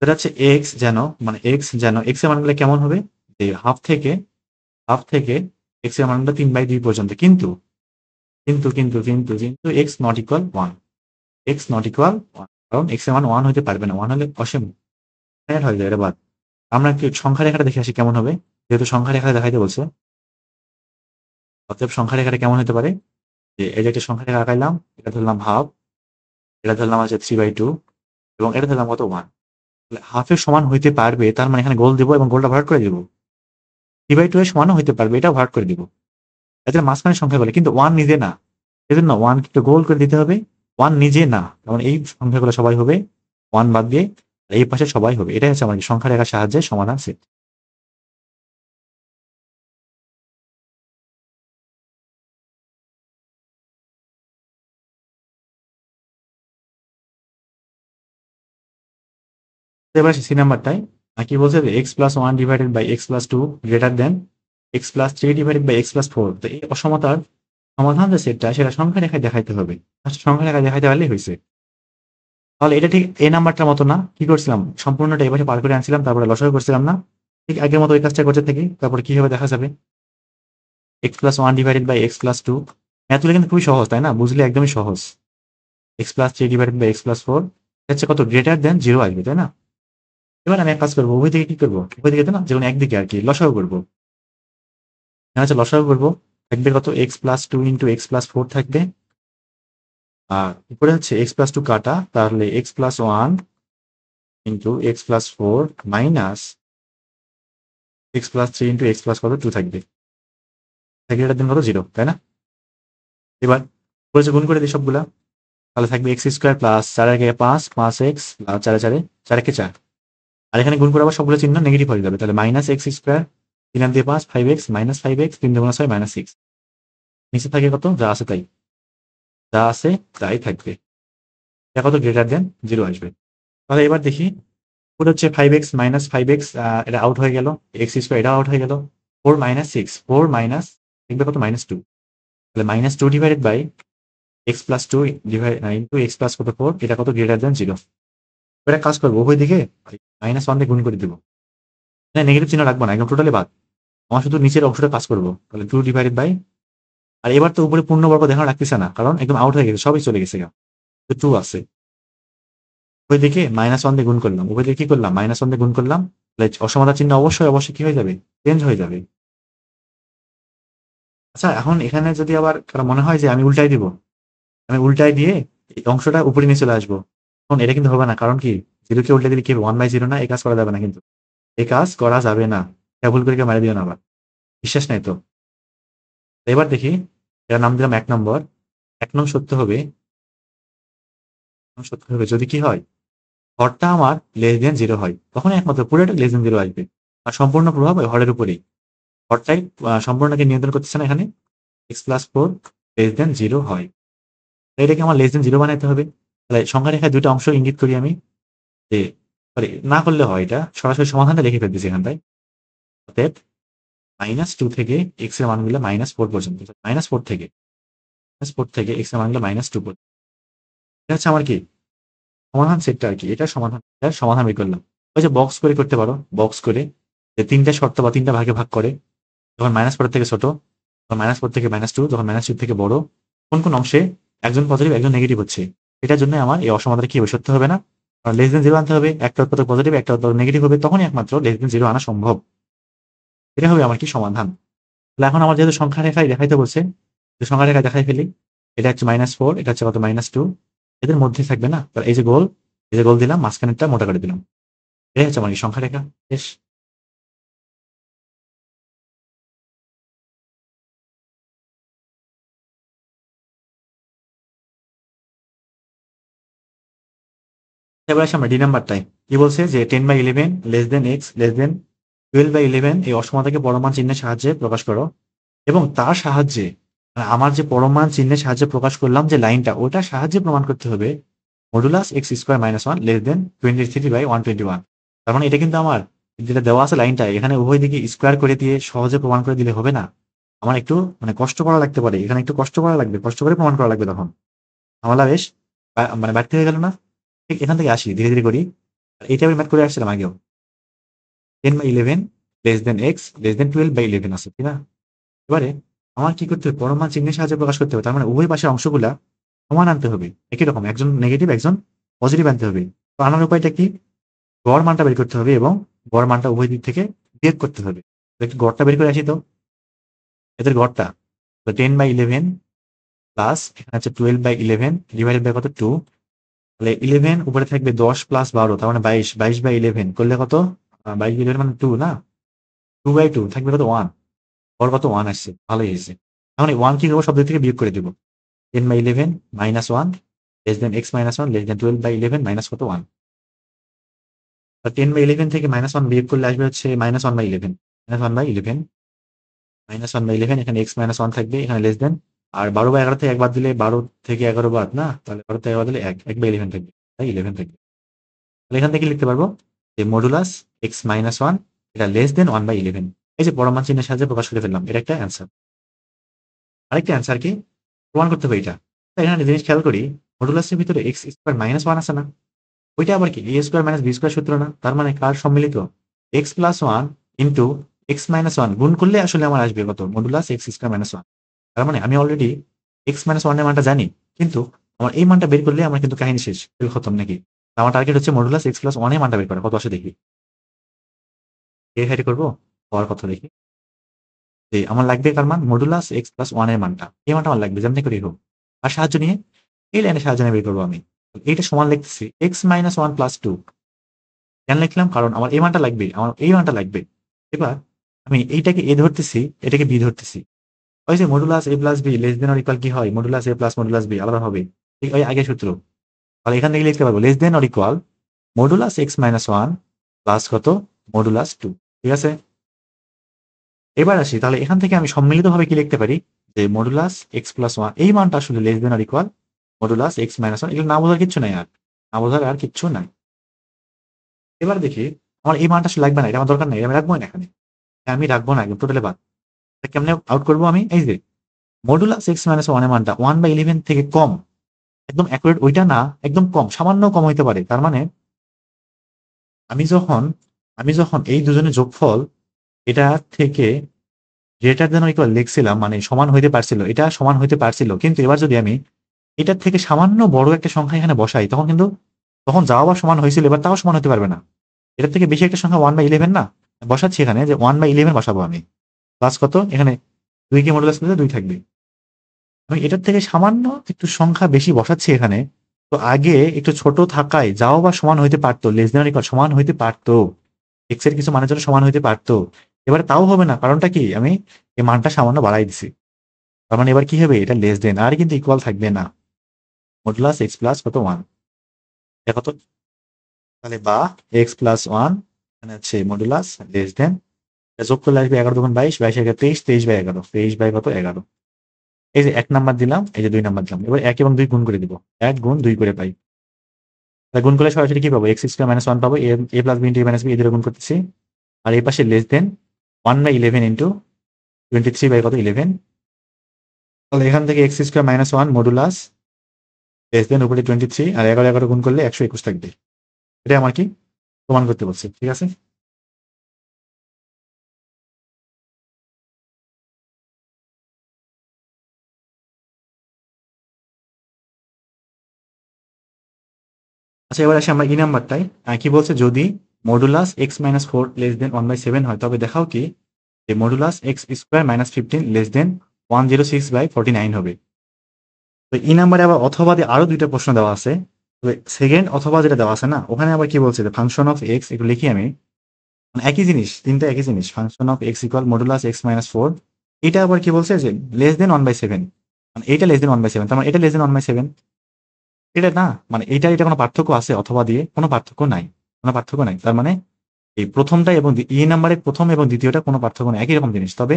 সেটা হচ্ছে x যেন মানে x যেন x এর মানগুলো কেমন হবে, যে হাফ থেকে x এর মানটা 3/2 পর্যন্ত, কিন্তু কিন্তু কিন্তু কিন্তু কিন্তু x not equal 1, x not equal 1, কারণ x এর মান 1 হইতে পারবে না, 1 হলে অসীম হয়ে যায়, এটা বাদ। আমরা কি সংখ্যা রেখাটা দেখে আসি কেমন হবে, যেহেতু সংখ্যা রেখা দেখাইতে বলছে। অতএব সংখ্যা রেখাটা কেমন হতে পারে, যে এই যে একটা সংখ্যা রেখা আঁকাইলাম, এটা ধরলাম হাফ, এটা ধরলাম হচ্ছে 3/2 এবং এটা ধরলাম কত 1। তাহলে হাফের সমান হইতে পারবে, তার মানে এখানে গোল দেবো এবং গোলটা ভাগ করে দেবো। 3/2 এর সমানও হইতে পারবে, এটাও ভাগ করে দিব। এদের মাঝখানে সংখ্যা বলে, কিন্তু 1 নিজে না, এজন্য 1 একটু গোল করে দিতে হবে। 1 নিজে না, কারণ এই সংখ্যাগুলো সবাই হবে 1 বাদ দিয়ে, আর এই পাশে সবাই হবে। এটাই হচ্ছে আমাদের সংখ্যা রেখার সাহায্যে সমাধান সেট। এবার সি নাম্বারটাই কি বলছে যে x plus one divided by x plus two greater than x plus three divided by x plus four. তো এই অসমতার সমাধান যে সেটটা সেটা সংখ্যা রেখায় দেখাইতে হবে। সংখ্যা রেখায় দেখাইতে পারলেই হয়েছে। তাহলে এটা ঠিক এই নাম্বারটার মতো না, কি করছিলাম সম্পূর্ণটা এবার পার করে আনছিলাম, তারপরে লসাগু করছিলাম না, ঠিক আগের মতো ওই কাজটা করতে থাকি। তারপরে কি হবে দেখা যাবে, x plus one divided by x plus two, ম্যাথগুলো কিন্তু খুবই সহজ তাই না, বুঝলে একদমই সহজ। X plus three divided by x plus four হচ্ছে কত, গ্রেটার দেন জিরো আসবে তাই না। এবার আমি এক কাজ করবো, উভয় দিকে কি করবো, উভয় দিকে না যেমন একদিকে আর কি লসাগু করবো। হচ্ছে লসাগু করবো, থাকবে কত x plus two into x plus four থাকবে, আর উপরে হচ্ছে এক্স প্লাস টু কাটা, তাহলে x plus one into x plus four minus x plus three into x plus কত টু থাকবে, থাকবে এটার দিন কত জিরো তাই না। এবার বলেছে গুণ করে দিই সবগুলা, তাহলে থাকবে এক্স স্কোয়ার প্লাস চার একে পাঁচ, পাঁচ এক্স প্লাস চারে চারে চার একে চার, আর এখানে গুণ করে আবার সবগুলো চিহ্ন নেগেটিভ হয়ে যাবে, তাহলে মাইনাস এক্স স্কোয়ার, তিন আর দিয়ে পাঁচ, five x minus five x, তিন দুগুণ ছয় মাইনাস সিক্স, নিচে থাকে কত যা আছে তাই, যা আছে তাই থাকবে, এটা কত গ্রেটার দেন জিরো আসবে। তাহলে এবার দেখি, পুরো হচ্ছে five x minus five x, এটা আউট হয়ে গেল, এক্স স্কোয়ার এটা আউট হয়ে গেল, four minus six, four minus দেখবে কত মাইনাস টু, তাহলে minus two divided by x plus two divide into x plus কত ফোর, এটা কত গ্রেটার দেন জিরো। এটা কাজ করবো উভয় দিকে মাইনাস ওয়ান দিয়ে গুণ করে দেবো, নেগেটিভ চিহ্ন রাখবো না, একদম টোটালি বাদ, আমার শুধু নিচের অংশটা কাজ করবো, তাহলে টু ডিভাইডেড বাই, আর এবার তো উপরে পূর্ণবর্গ দেখানো রাখতেছে না কারণ একদম আউট হয়ে গেছে, সবই চলে গেছে, তো টু আছে। উভয় দিকে মাইনাস ওয়ান দিয়ে গুণ করলাম, উভয় দিকে কি করলাম মাইনাস ওয়ান দিয়ে গুণ করলাম, তাহলে অসমাধান চিহ্ন অবশ্যই অবশ্যই কি হয়ে যাবে, চেঞ্জ হয়ে যাবে। আচ্ছা এখন এখানে যদি আবার কারো মনে হয় যে আমি উল্টাই দিব, আমি উল্টাই দিয়ে এই অংশটা উপরে নিয়ে চলে আসবো, এখন এটা কিন্তু হবে না, কারণ কি জিরোকে উল্টে দিলে কি হবে, ওয়ান বাই জিরো না, এই কাজ করা যাবে না, কিন্তু এই কাজ করা যাবে না, এটা ভুল করে কেউ মারি দিও না আবার, বিশ্বাস নাই তো। এবার দেখি, এর নাম দিলাম এক নম্বর, এক নং সত্য হবে, সত্য হবে যদি কি হয়, হরটা আমার লেস দেন জিরো হয়, তখন একমাত্র পুরোটা লেস দেন জিরো আসবে, আর সম্পূর্ণ প্রভাব ওই হরের উপরেই, হরটাই সম্পূর্ণকে নিয়ন্ত্রণ করতেছে না এখানে, x plus four less than zero হয়, এটাকে আমার লেস দেন জিরো বানাইতে হবে। তাহলে সংখ্যা রেখায় দুটো অংশ ইঙ্গিত করি আমি, যে সরি না করলে হয়, এটা সরাসরি সমাধানটা লিখে ফেলতেছি এখানটায়, অতএব মাইনাস টু থেকে এক্স এর মানগুলো মাইনাস ফোর পর্যন্ত, মাইনাস ফোর থেকে এক্স এর মানগুলো মাইনাস টু পর্যন্ত, এটা হচ্ছে আমার কি সমাধান সেটটা আর কি, এটা সমাধান, এটার সমাধান বের করলাম। ওই যে বক্স করে করতে পারো, বক্স করে যে তিনটা শর্ত বা তিনটা ভাগে ভাগ করে, যখন মাইনাস ফোর থেকে ছোট, যখন মাইনাস ফোর থেকে মাইনাস টু, যখন মাইনাস টু থেকে বড়, কোন কোন অংশে একজন পজিটিভ একজন নেগেটিভ হচ্ছে, এটার জন্য আমার এই অসমাধানটা কি হবে, সত্য হবে না, কারণ লেস দেন জিরো আনতে হবে, একটা উৎপাদক পজিটিভ একটা উৎপাদক নেগেটিভ হবে, তখনই একমাত্র লেস দেন জিরো আনা সম্ভব, এটা হবে আমার কি সমাধান। তাহলে এখন আমার যেহেতু সংখ্যা রেখায় দেখাইতে বলছে, সংখ্যা রেখায় দেখাই ফেলি, এটা হচ্ছে মাইনাস ফোর, এটা হচ্ছে কত মাইনাস টু, এদের মধ্যে থাকবে না, তাহলে এই যে গোল, এই যে গোল দিলাম, মাঝখানেরটা মোটা করে দিলাম, এটাই হচ্ছে আমার কি সংখ্যা রেখা, বেশ। এবার আসি আমরা ডি নাম্বারটাই, কি বলছে যে ten by eleven less than x less than twelve by eleven, এই অসমতাকে পরমাণ চিহ্নের সাহায্যে প্রকাশ করো, এবং তার সাহায্যে আমার যে পরমাণ চিহ্নের সাহায্যে প্রকাশ করলাম যে লাইনটা, ওটার সাহায্যে প্রমাণ করতে হবে modulus x square minus one less than 23/121। তার মানে এটা কিন্তু আমার যেটা দেওয়া আছে লাইনটা, এখানে উভয় দিকে স্কোয়ার করে দিয়ে সহজে প্রমাণ করে দিলে হবে না, আমার একটু মানে কষ্ট করা লাগতে পারে, এখানে একটু কষ্ট করা লাগবে, কষ্ট করে প্রমাণ করা লাগবে, তখন আমার বেশ মানে বাড়তে হয়ে গেল না। ঠিক এখান থেকে আসি ধীরে ধীরে করি, এইটা আমি ম্যাথ করে আসছিলাম আগেও, ten by eleven less than x less than 12/11 আছে ঠিক না। এবারে আমার কি করতে হবে, পরমাণ চিহ্নের সাহায্যে প্রকাশ করতে হবে, তার মানে উভয় পাশের অংশগুলা সমান আনতে হবে, একই রকম, একজন নেগেটিভ একজন পজিটিভ আনতে হবে। তো আনার উপায়টা কি, গড় মানটা বের করতে হবে, এবং গড় মানটা উভয় দিক থেকে বিয়োগ করতে হবে। তো একটু গড়টা বের করে আসি, তো এদের গড়টা, তো টেন বাই ইলেভেন প্লাস এখানে আছে 12/11 ডিভাইডেড বাই কত টু, তাহলে ইলেভেন উপরে থাকবে 10 + 12, তার মানে 22, 22/11 করলে কত, 22/11 মানে টু না, 2/2 থাকবে কত ওয়ান, ওর কত ওয়ান আসছে, ভালোই হয়েছে। এখন এই ওয়ান কি করবো, সব দিক থেকে বিয়োগ করে দিব, 10/11 minus one less than x minus one less than 12/11 minus কত ওয়ান, 10/11 থেকে মাইনাস ওয়ান বিয়োগ করলে আসবে হচ্ছে -1/11, -1/11 -1/11, এখানে এক্স মাইনাস ওয়ান থাকবে, এখানে লেস দেন, আর 12/11 থেকে এক বাদ দিলে 12 থেকে 11 বাদ না, তাহলে 12 থেকে 11 দিলে 1/11 থাকবে, তাই 11 থাকবে। তাহলে এখান থেকে লিখতে পারবো যে মডুলাস এক্স মাইনাস ওয়ান এটা লেস দেন 1/11। এই যে পরমাণু চিহ্নের সাহায্যে প্রকাশ করে ফেললাম, এটা একটা অ্যান্সার। আরেকটা অ্যান্সার কি প্রমাণ করতে হবে এটা। তাই এখানে জিনিস খেয়াল করি, মডুলাসের ভিতরে এক্স স্কোয়ার মাইনাস ওয়ান আছে না, ওইটা আবার কি এ স্কোয়ার মাইনাস বি স্কোয়ার সূত্র না? তার মানে কার সম্মিলিত? X plus one into x minus one গুণ করলে আসলে আমার আসবে কত? Modulus x square minus one. তার মানে আমি অলরেডি এক্স মাইনাস ওয়ানের মানটা জানি, কিন্তু আমার এই মানটা বের করলে আমার কিন্তু কাহিনী শেষ, খেল খতম নাকি? আমার টার্গেট হচ্ছে মডুলাস এক্স প্লাস ওয়ানের মানটা বের করা, কত আসে দেখি। এ হাইটে করবো, হওয়ার কথা দেখি। যে আমার লাগবে কার মান? মডুলাস এক্স প্লাস ওয়ানের মানটা, এই মানটা আমার লাগবে, যেমনি করি হোক। আর সাহায্য নিয়ে এই লাইনের সাহায্য নিয়ে বের করবো আমি। এইটা সমান লিখতেছি x minus one plus two. কেন লিখলাম? কারণ আমার এই মানটা লাগবে, আমার এই মানটা লাগবে। এবার আমি এইটাকে এ ধরতেছি, এটাকে বি ধরতেছি। ওই যে modulus A plus B less than or equal কি হয়? Modulus A plus modulus B আলাদা হবে, ঠিক ওই আগের সূত্র। তাহলে এখান থেকে লিখতে পারবো less than or equal modulus x minus one plus কত? Modulus two. ঠিক আছে, এবার আসি তাহলে এখান থেকে আমি সম্মিলিতভাবে কি লিখতে পারি? যে মডুলাস এক্স প্লাস ওয়ান এই মানটা আসলে less than or equal modulus x minus one. এগুলো না বোঝার কিচ্ছু নাই, আর না বোঝার আর কিচ্ছু নাই। এবার দেখি আমার এই মানটা আসলে লাগবে না, এটা আমার দরকার নাই, এটা আমি রাখবো না এখানে, আমি রাখবো না একদম টোটালি বাদ। কেমনে আউট করবো আমি? এই যে মডুলাস এক্স মাইনাস ওয়ানের মানটা 1/11 থেকে কম, একদম অ্যাকুরেট ওইটা না, একদম কম, সামান্য কম হইতে পারে। তার মানে আমি যখন আমি যখন এই দুজনের যোগফল এটা থেকে গ্রেটার দেন ইকুয়াল লিখছিলাম, মানে সমান হইতে পারছিল, এটা সমান হইতে পারছিল, কিন্তু এবার যদি আমি এটার থেকে সামান্য বড় একটা সংখ্যা এখানে বসাই, তখন কিন্তু তখন যাওয়া বা সমান হয়েছিল, এবার তাও সমান হতে পারবে না। এটার থেকে বেশি একটা সংখ্যা 1/11 না, বসাচ্ছি এখানে যে 1/11 বসাবো আমি, প্লাস কত এখানে 2 কে মডুলাস করলে 2 থাকবে। আমি এটার থেকে সামান্য একটু সংখ্যা বেশি বসাচ্ছি এখানে, তো আগে একটু ছোট থাকায় যাও বা সমান হইতে পারতো, লেস দেন ইকুয়াল সমান হইতে পারতো, এক্স এর কিছু মানের জন্য সমান হইতে পারতো। এবারে তাও হবে না, কারণটা কি? আমি এই মানটা সামান্য বাড়াই দিছি। তার মানে এবার কি হবে? এটা লেস দেন, আর কিন্তু ইকুয়াল থাকবে না। মডুলাস এক্স প্লাস কত? ওয়ান। দেখো তো, তাহলে বা এক্স প্লাস ওয়ান মানে হচ্ছে মডুলাস লেস দেন, যোগ করলে আসবে 11 × 2 = 22, 22 × 23, 23/11, 23 কত? 11। এই যে 1 নাম্বার দিলাম, এই যে 2 নাম্বার দিলাম, এবার 1 এবং 2 গুণ করে দিব, 1 গুণ 2 করে পাই। তাহলে গুণ করলে সরাসরি কি পাবো? এক্স স্কোয়ার মাইনাস ওয়ান পাবো, এ প্লাস বি ইন্টু এ মাইনাস বি, এদের গুণ করতেছি। আর এই পাশে লেস দেন 1/11 ইন্টু 23 কত? 11। তাহলে এখান থেকে x square minus one modulus less than উপরে 23, আর 11 গুণ করলে 121 থাকবে। এটা আমার কি প্রমাণ করতে বলছে, ঠিক আছে। আচ্ছা, এবার আসি আমরা ই নাম্বারটাই। কি বলছে? যদি modulus x minus four less than 1/7 হয়, তবে দেখাও কি যে modulus x square minus 15 less than 106/49 হবে। তো ই নাম্বারে আবার অথবা দিয়ে আরো দুইটা প্রশ্ন দেওয়া আছে। তবে সেকেন্ড অথবা যেটা দেওয়া আছে না, ওখানে আবার কি বলছে? ফাংশন অফ এক্স, একটু লিখি আমি, মানে একই জিনিস, তিনটা একই জিনিস। Function of x equal modulus x minus four, এটা আবার কি বলছে? যে লেস দেন 1/7, মানে এইটা লেস দেন 1/7, তার মানে এটা লেস দেন 1/7। এটা না, মানে এটা কোনো পার্থক্য আছে অথবা দিয়ে? কোনো পার্থক্য নাই, কোনো পার্থক্য নাই। তার মানে এই প্রথমটা এবং ই নাম্বারের প্রথম এবং দ্বিতীয়টা কোনো পার্থক্য নেই, একই রকম জিনিস। তবে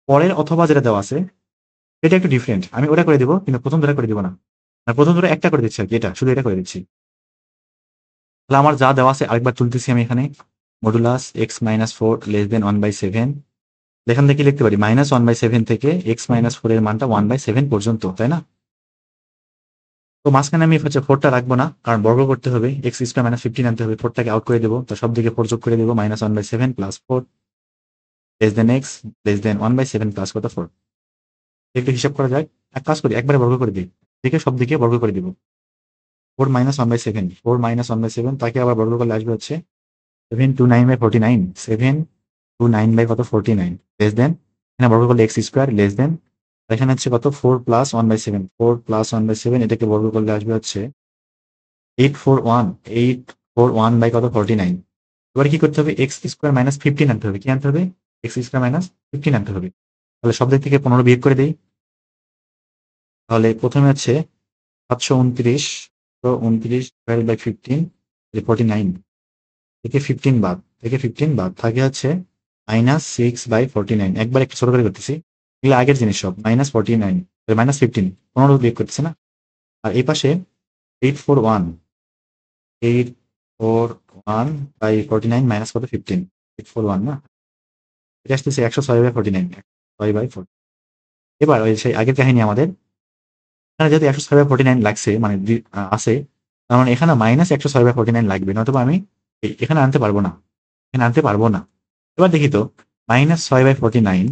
পরের অথবা যেটা দেওয়া আছে এটা একটু ডিফারেন্ট, আমি ওটা করে দিব, কিন্তু প্রথম দুটা করে দিব না। আর প্রথম দুটো একটা করে দিচ্ছি আর কি, এটা শুধু এটা করে দিচ্ছি। তাহলে আমার যা দেওয়া আছে আরেকবার তুলতেছি আমি এখানে, modulus x minus four less than 1/7। এখান থেকে লিখতে পারি -1/7 থেকে এক্স মাইনাস ফোর এর মানটা 1/7 পর্যন্ত, তাই না? তো মাঝখানে আমি হচ্ছে ফোরটা রাখবো না, কারণ বর্গ করতে হবে, এক্স স্কোয়ার মাইনাস 15 আনতে হবে, ফোরটাকে আউট করে দেবো, তো সব দিকে ফোর যোগ করে দেবো, -1/7 plus four less than x less দেন 1/7 প্লাস কত? ফোর। একটু হিসাব করা যায়, এক কাজ করি, একবারে বর্গ করে দিই, দিকে সব দিকে বর্গ করে দিব। 4 - 1/7, তাকে আবার বর্গ করলে আসবে হচ্ছে 729/49, 729 কত? 49 লেস দেন, এখানে বর্গ করলে এক্স স্কোয়ার লেস দেন, এখানে হচ্ছে কত? 4 + 1/7, 4 + 1/7, এটাকে বর্গ করলে আসবে হচ্ছে 841 কত? 49। এবার কি করতে হবে? এক্স স্কোয়ার মাইনাস 15 আনতে হবে। কি আনতে হবে? এক্স স্কোয়ার মাইনাস 15 আনতে হবে। তাহলে সব দিক থেকে 15 বিয়োগ করে দিই। তাহলে প্রথমে হচ্ছে 729/15 49 থেকে 15 বাদ থাকে হচ্ছে -6/49। একবার একটু ছোট করে করতেছি, এগুলো আগের জিনিস সব। -49 -15 15 বিয়োগ করতেছে না। আর এই পাশে 841 841/49 মাইনাস কত 15 841 না এটা আসতেছে 106/49 6/40 এবার ওই সেই আগের কাহিনী আমাদের এখানে যেহেতু 106/49 লাগছে মানে আছে তার মানে এখানে মাইনাস 106/49 লাগবে নয়তো আমি এখানে আনতে পারবো না এবার দেখি তো -6/49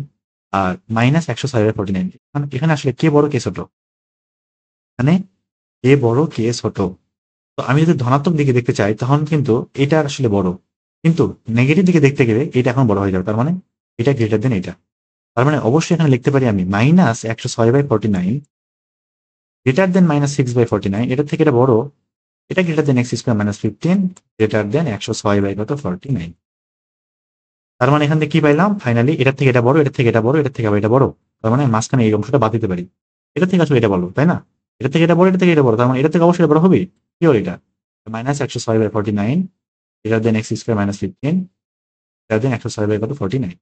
আর -106/49 এখানে আসলে কে বড় কে ছোট মানে কে বড় কে ছোট তো আমি যদি ধনাত্মক দিকে দেখতে চাই তখন কিন্তু এটা আসলে বড় কিন্তু নেগেটিভ দিকে দেখতে গেলে এটা এখন বড় হয়ে যাবে তার মানে এটা গ্রেটার দেন এটা তার মানে অবশ্যই এখানে লিখতে পারি আমি -106/49 গ্রেটার দেন -6/49 এটার থেকে এটা বড় এটা greater than x² - 15 greater than 106/49 তার মানে এখান থেকে কি পাইলাম ফাইনালি এটার থেকে এটা বড় এটার থেকে এটা বড় এটার থেকে আবার এটা বড় তার মানে মাঝখানে এই অংশটা বাদ দিতে পারি এটা থেকে আসলে এটা বড় তাই না এটা থেকে এটা বড় এটা থেকে এটা বড় তার মানে এটা থেকে অবশ্যই বড় হবে কি হলো এটা -106/49 greater than x² - 15 greater than 106/49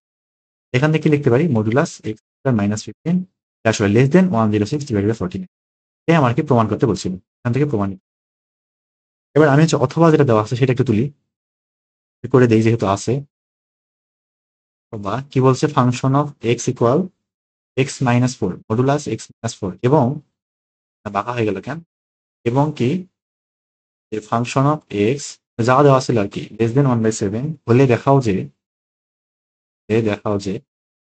এখান থেকে কি লিখতে পারি মডুলাস x²-15 আসলে লেস দেন 106/49 এই আমাকে প্রমাণ করতে বলছিল এখান থেকে প্রমাণ এবার আমি হচ্ছে অথবা যেটা দেওয়া আছে সেটা একটু তুলি করে দেই যেহেতু আছে বা কি বলছে function of x equal x-4 modulus x-4 এবং বাঁকা হয়ে গেল কেন এবং কি ফাংশন অফ এক্স যা দেওয়া ছিল আর কি লেস দেন 1/7 হলে দেখাও যে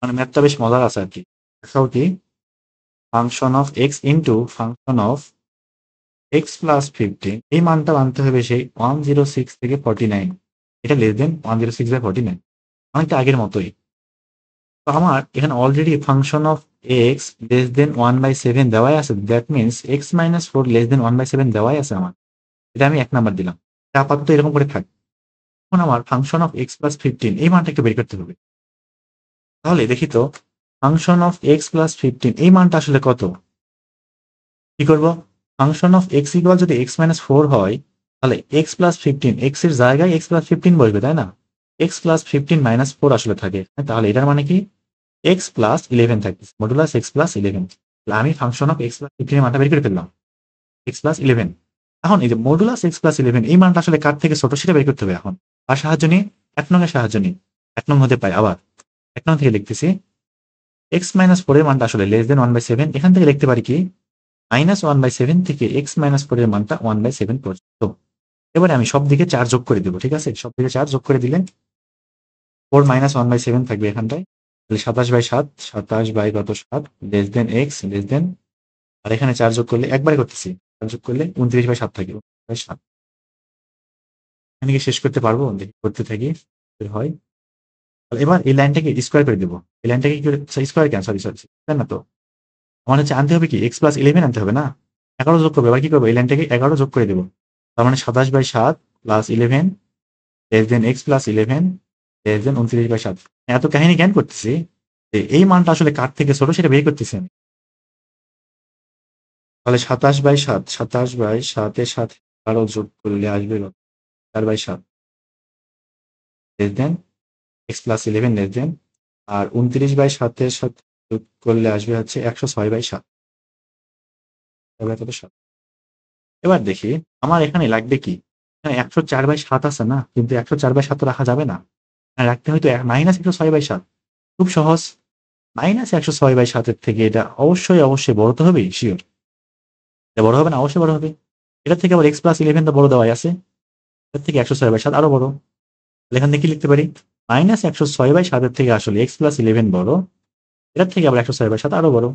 মানে ম্যাথটা বেশ মজার আছে আর কি দেখাও কি function of x into function of x+15 এই মানটা আনতে হবে সেই 106 থেকে 49 এটা লেস দেন 106/49 অনেকটা আগের মতোই তো আমার এখানে already function of x less দেন 1/7 দেওয়াই আছে that means x-4 less than 1/7 দেওয়াই আছে আমার এটা আমি 1 নাম্বার দিলাম এটা আপাতত এরকম করে থাক এখন আমার ফাংশন অফ x+15 এই মানটা একটু বের করতে হবে তাহলে দেখি তো ফাংশন অফ x+15 এই মানটা আসলে কত কি করব ফাংশন অফ x ইকুয়াল যদি x-4 হয় তাহলে x+15 x এর জায়গায় x+15 বসবে তাই না x+15 - 4 আসলে থাকে তাহলে এটার মানে কি x+11 থাকে মডুলাস x+11 আমি ফাংশন অফ x+15 এর মানটা বের করে ফেললাম x+11 এখন এই যে মডুলাস x+11 এই মানটা আসলে কার থেকে ছোট সেটা বের করতে হবে এখন আর সাহায্য নিই 1 নং এর সাহায্য নিই 1 নং হতে পাই আবার 1 নং থেকে লিখতেছি x-4 এর মানটা আসলে লেস দেন 1/7 এখান থেকে লিখতে পারি কি -1/7 থেকে x-4 এর মানটা 1/7 পর্যন্ত এবারে আমি সব দিকে 4 যোগ করে দেব ঠিক আছে সব দিকে 4 যোগ করে দিলে 4 -1/7 থাকবে এখানটায় তাহলে 27/7 27/7 less than x less than আর এখানে 4 যোগ করলে একবারে করতেছি 4 যোগ করলে 29/7 থাকে 29/7 এখানে কি শেষ করতে পারবো দেখি করতে থাকি হয় এবার এই লাইনটাকে স্কোয়ার করে দেবো এই লাইনটাকে কি স্কোয়ার কেন সরি সরি তাই না তো আমার হচ্ছে আনতে হবে কি x+11 আনতে হবে না 11 যোগ করবো এবার কি করবো এই লাইনটাকে 11 যোগ করে দেবো তার মানে 27/7 plus 11 less than x+11 less than 29/7 এত কাহিনী কেন করতেছি যে এই মানটা আসলে কার থেকে ছোট সেটা বের করতেছি আমি তাহলে 27/7 এর সাথে 11 যোগ করলে আসবে 4/7 less than x+11 less than আর 29/7 এর সাথে যোগ করলে আসবে হচ্ছে 106/7 এবার দেখি আমার এখানে লাগবে কি 104/7 আছে না কিন্তু 104/7 তো রাখা যাবে না রাখতে হয়তো -106/7 খুব সহজ -106/7 এর থেকে এটা অবশ্যই বড় তো হবেই শিওর এটা বড় হবে না অবশ্যই বড় হবে এটা থেকে আবার x+11 তো বড় দেওয়াই আছে এর থেকে 106/7 আরো বড় এখান থেকে কি লিখতে পারি -106/7 এর থেকে আসলে x+11 বড় এটার থেকে আবার 106/7 আরো বড়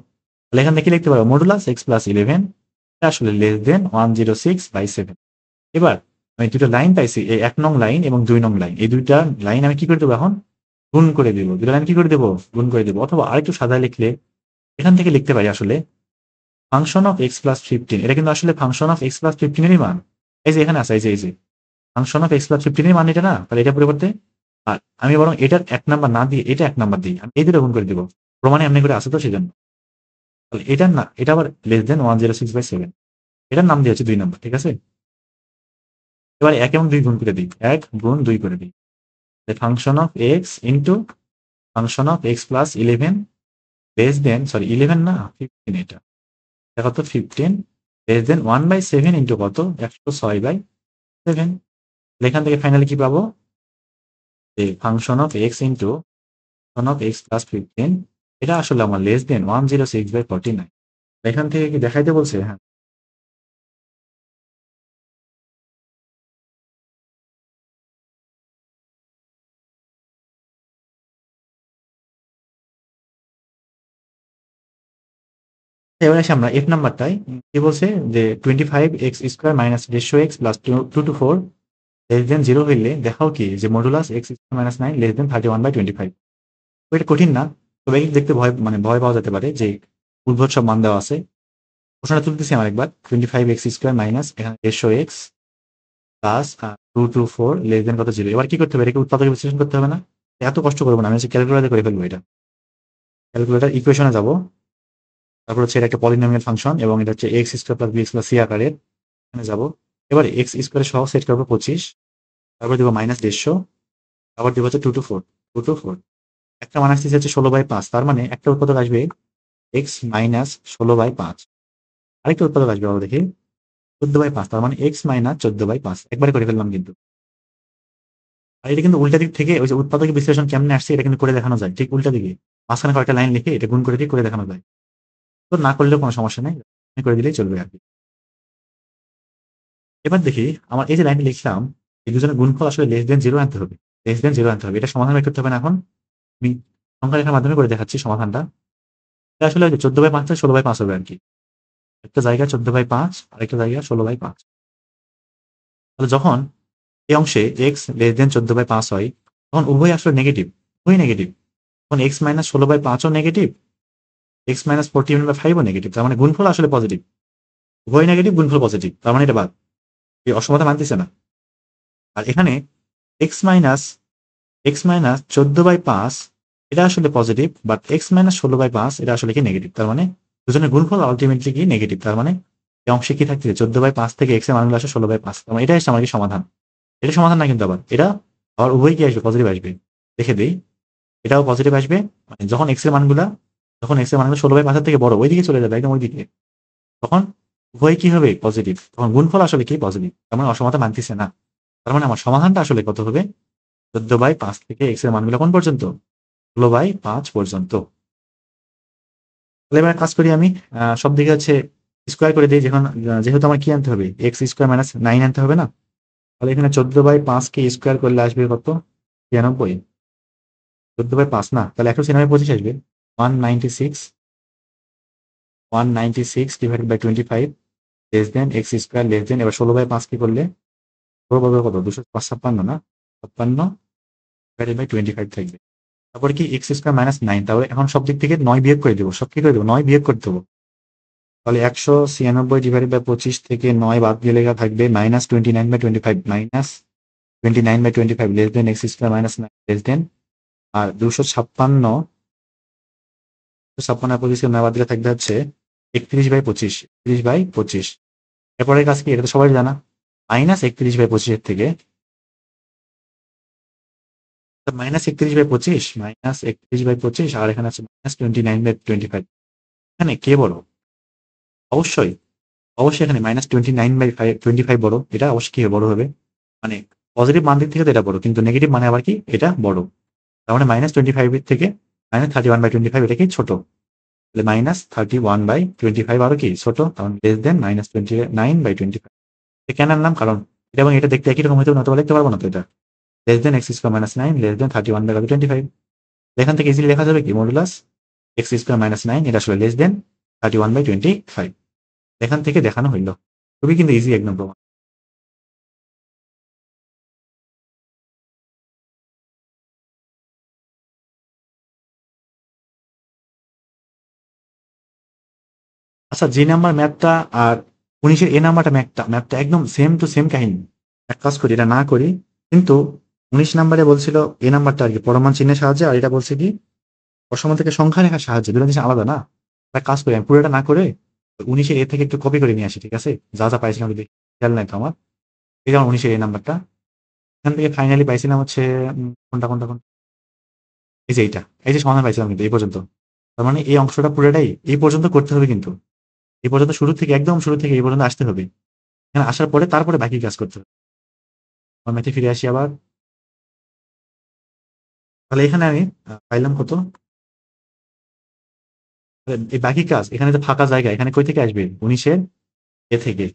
তাহলে এখান থেকে লিখতে পারবো মডুলাস x+11 এটা আসলে লেস দেন 106/7 এবার আমি দুটো লাইন পাইছি এই 1 নং লাইন এবং 2 নং লাইন এই দুইটা লাইন আমি কি করে দেবো এখন গুণ করে দেবো দুটো লাইন কি করে দেবো গুণ করে দেবো অথবা আরেকটু সাদা লিখলে এখান থেকে লিখতে পারি আসলে ফাংশন অফ x+15 এটা কিন্তু আসলে ফাংশন অফ x+15 এরই মান এই যে এখানে আছে এই যে ফাংশন অফ x+15 এর মান এটা না তাহলে এটা পরিবর্তে আর আমি বরং এটার 1 নাম্বার না দিয়ে এটা 1 নাম্বার দিই আমি এই দুটো গুণ করে দেবো প্রমাণে এমনি করে আসে তো সেজন্য তাহলে এটার না এটা আবার লেস দেন 106/7 এটার নাম দিয়ে হচ্ছে 2 নাম্বার ঠিক আছে এবার 1 এবং 2 গুণ করে দিই 1 গুণ 2 করে দিই function of x into function of x+11 less than sorry 11 না 15 এটা কত 15 লেস দেন 1/7 ইন্টু কত 106/7 এখান থেকে ফাইনালি কি পাবো, যে function of x into function of x plus 15, এটা আসলে আমার লেস দেন 106/49। এখান থেকে কি দেখাইতে বলছে? হ্যাঁ, এবার আসি আমরা এফ নাম্বারটাই। কি বলছে যে 25x² minus 150x plus 2 to 4 less than 0 হইলে দেখাও কি যে মডুলাস x² মাইনাস 9 লেস দেন 31/25। তো এটা কঠিন না, তবে এই দেখতে ভয় পাওয়া যেতে পারে যে উদ্ভট সব মান দেওয়া আছে। প্রশ্নটা তুলতেছি আমার একবার, 25x² মাইনাস এখানে 150x plus 2 to 4 less than কত 0। এবার কি করতে হবে, এটাকে উৎপাদক বিশ্লেষণ করতে হবে না? এত কষ্ট করবো না, আমি হচ্ছে ক্যালকুলেটর করে ফেলবো। এটা ক্যালকুলেটর ইকুয়েশনে যাব, তারপর হচ্ছে এটা একটা পলিনোমিয়াল ফাংশন এবং এটা হচ্ছে x² plus bx plus c আকারের। এখানে যাবো, এবার x² সহ সেট করবো 25, তারপর দিব মাইনাস 150, আবার দিব হচ্ছে 2 to 4 একটা মান আসতেছে হচ্ছে 16/5, তার মানে একটা উৎপাদক আসবে x মাইনাস 16/5, আরেকটা উৎপাদক আসবে আবার দেখি 14/5, তার মানে x মাইনাস 14/5। একবারে করে ফেললাম কিন্তু। আর এটা কিন্তু উল্টা দিক থেকে ওই যে উৎপাদক বিশ্লেষণ কেমনে আসছে এটা কিন্তু করে দেখানো যায়, ঠিক উল্টা দিকে মাঝখানে কয়েকটা লাইন লিখে এটা গুণ করে দিয়ে করে দেখানো যায়। তো না করলেও কোনো সমস্যা নেই, করে দিলেই চলবে আর কি। এবার দেখি আমার এই যে লাইনটা লিখলাম, এই দুজনের গুণফল আসলে লেস দেন 0 আনতে হবে, লেস দেন 0 আনতে হবে। এটা সমাধান বের করতে হবে না। এখন আমি সংখ্যা রেখার মাধ্যমে করে দেখাচ্ছি সমাধানটা। এটা আসলে 14/5 থেকে 16/5 হবে আর কি। একটা জায়গা 14/5, আরেকটা জায়গা 16/5। তাহলে যখন এই অংশে x লেস দেন 14/5 হয়, তখন উভয় আসলে নেগেটিভ, উভয় নেগেটিভ। তখন x মাইনাস 16/5ও নেগেটিভ, x মাইনাস 41/5ও নেগেটিভ। তার মানে গুণফল আসলে পজিটিভ, উভয় নেগেটিভ, গুণফল পজিটিভ। তার মানে এটা বাদ, এই অসমতা মানতেছে না। আর এখানে এক্স মাইনাস 14/5 এটা আসলে পজিটিভ, বাট এক্স মাইনাস 16/5 এটা আসলে কি নেগেটিভ। তার মানে দুজনের গুণফল আলটিমেটলি কি নেগেটিভ। তার মানে এই অংশে কি থাকছে 14/5 থেকে এক্স এর মানগুলো আসে 16/5। তার মানে এটা আসছে আমার কি সমাধান। এটা সমাধান না কিন্তু, আবার এটা আবার উভয় কি আসবে, পজিটিভ আসবে। দেখে দিই, এটাও পজিটিভ আসবে। মানে যখন এক্স এর মানগুলা, যখন এক্স এর মানগুলো 16/5 থেকে বড় ওইদিকে চলে যাবে, একদম ওইদিকে, তখন উভয় কি হবে, পজিটিভ। তখন গুণফল আসলে কি পজিটিভ। তার মানে অসমতা মানতেছে না। তার মানে আমার সমাধানটা আসলে কত হবে, 14/5 থেকে এক্স এর মানগুলো কোন পর্যন্ত, 16/5 পর্যন্ত। তাহলে এবার কাজ করি আমি, সব দিকে হচ্ছে স্কোয়ার করে দিই। যখন যেহেতু আমার কি আনতে হবে, x² মাইনাস 9 আনতে হবে না? তাহলে এখানে 14/5 কে স্কোয়ার করলে আসবে কত, 96। 14/5 না, তাহলে 196 আসবে। 196, 196 divided by 25 less than x² less than, এবার 16/5 কি করলে কত, 256 না, 56 ডিভাইডেড বাই 25 থাকবে। তারপরে কি x² মাইনাস 9, তাহলে এখন সব দিক থেকে 9 বিয়োগ করে দেবো। সব কি করে দেবো, 9 বিয়োগ করতে দেবো। তাহলে 196 ডিভাইডেড বাই 25 থেকে 9 বাদ গেলে থাকবে minus 29/25, minus 29/25 less than x² minus 9 less than. আর 256 বাদ দিলে থাকবে হচ্ছে 31/25, 31/25। এরপরে কাজ কি, এটা তো সবাই জানা, মাইনাস 31/25 থেকে মাইনাস 31/25, মাইনাস 31/25, আর এখানে আছে মাইনাস 29/25। এখানে কে বড়? অবশ্যই, অবশ্যই এখানে মাইনাস 29/25 বড়। এটা অবশ্যই কি বড় হবে, মানে পজিটিভ মান দিক থেকে তো এটা বড়, কিন্তু নেগেটিভ মানে আবার কি এটা বড়। তার মানে -25 থেকে -31/25 এটা কি ছোট। তাহলে -31/25 আরো কি ছোট, তখন লেস দেন -29/25। কেন আনলাম, কারণ এটা এবং এটা দেখতে একই রকম হতে নতুবা লিখতে পারবো না। তো এটা less than x² minus 9 less দেন 31/25। এখান থেকে ইজিলি লেখা যাবে কি, মডুলাস x² মাইনাস 9 এটা আসলে লেস দেন 31/25। এখান থেকে দেখানো হইল, খুবই কিন্তু ইজি একদম প্রমাণ। আচ্ছা, যে নাম্বার ম্যাপটা আর 19-এর এ নাম্বারটা ম্যাপটা একদম সেম টু সেম কাহিনী। এক কাজ করি, এটা না করি, কিন্তু 19 নাম্বারে বলছিল এ নাম্বারটা আর কি পরমাণ চিহ্নের সাহায্যে, আর এটা বলছে কি অসমান থেকে সংখ্যা রেখার সাহায্যে, দুটো জিনিস আলাদা না। এক কাজ করি, আমি পুরোটা না করে 19-এর এ থেকে একটু কপি করে নিয়ে আসি, ঠিক আছে? যা যা পাইছিলাম যদি খেয়াল নাই তো আমার, এই যেমন 19-এর এই নাম্বারটা, এখান থেকে ফাইনালি পাইছিলাম হচ্ছে কোনটা কোনটা কোনটা, এই যে এইটা, এই যে সমাধান পাইছিলাম কিন্তু এই পর্যন্ত। তার মানে এই অংশটা পুরোটাই এই পর্যন্ত করতে হবে কিন্তু, এই পর্যন্ত শুরু থেকে একদম শুরু থেকে এই পর্যন্ত আসতে হবে। এখানে আসার পরে তারপরে বাকি কাজ করতে হবে। আমার ম্যাথে ফিরে আসি আবার। তাহলে এখানে আমি পাইলাম কত? এই বাকি কাজ এখানে যে ফাঁকা জায়গা এখানে কই থেকে আসবে? 19-এর এ থেকে।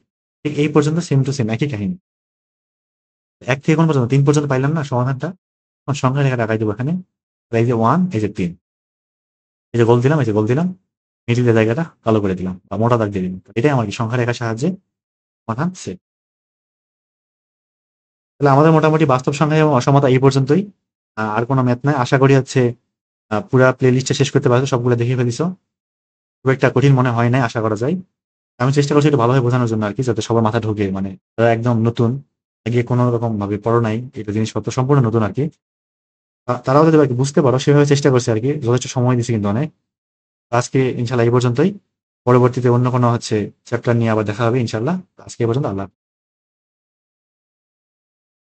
ঠিক এই পর্যন্ত সেম টু সেম একই কাহিনী। 1 থেকে কোন পর্যন্ত? 3 পর্যন্ত পাইলাম না সমাধানটা? এখন সংখ্যা রেখা রাখাই দেবো এখানে। এই যে 1, এই যে 3। এই যে গোল দিলাম, এই যে গোল দিলাম। মিডিলের জায়গাটা কালো করে দিলাম বা মোটা দাগ দিয়ে দিলাম। এটাই আমার কি সংখ্যা রেখার সাহায্যে সমাধান সেট। তাহলে আমাদের মোটামুটি বাস্তব সংখ্যা এবং অসমতা এই পর্যন্তই। আর কোনো ম্যাথ নাই। আশা করি হচ্ছে পুরা প্লে লিস্টটা শেষ করতে পারছো, সবগুলো দেখে ফেলিছো। খুব একটা কঠিন মনে হয় নাই, আশা করা যায়। আমি চেষ্টা করছি একটু ভালোভাবে বোঝানোর জন্য আরকি, যাতে সবার মাথায় ঢোকে। মানে যারা একদম নতুন, আগে কোনো রকম ভাবে পড়ো নাই, এটা জিনিসপত্র সম্পূর্ণ নতুন আরকি। তারাও যদি আরকি বুঝতে পারো সেভাবে চেষ্টা করছি আরকি। যথেষ্ট সময় দিছি কিন্তু অনেক। আজকে ইনশাআল্লাহ এই পর্যন্তই। পরবর্তীতে অন্য কোনো হচ্ছে চ্যাপ্টার নিয়ে আবার দেখা হবে ইনশাআল্লাহ। আজকে এই পর্যন্ত। আল্লাহ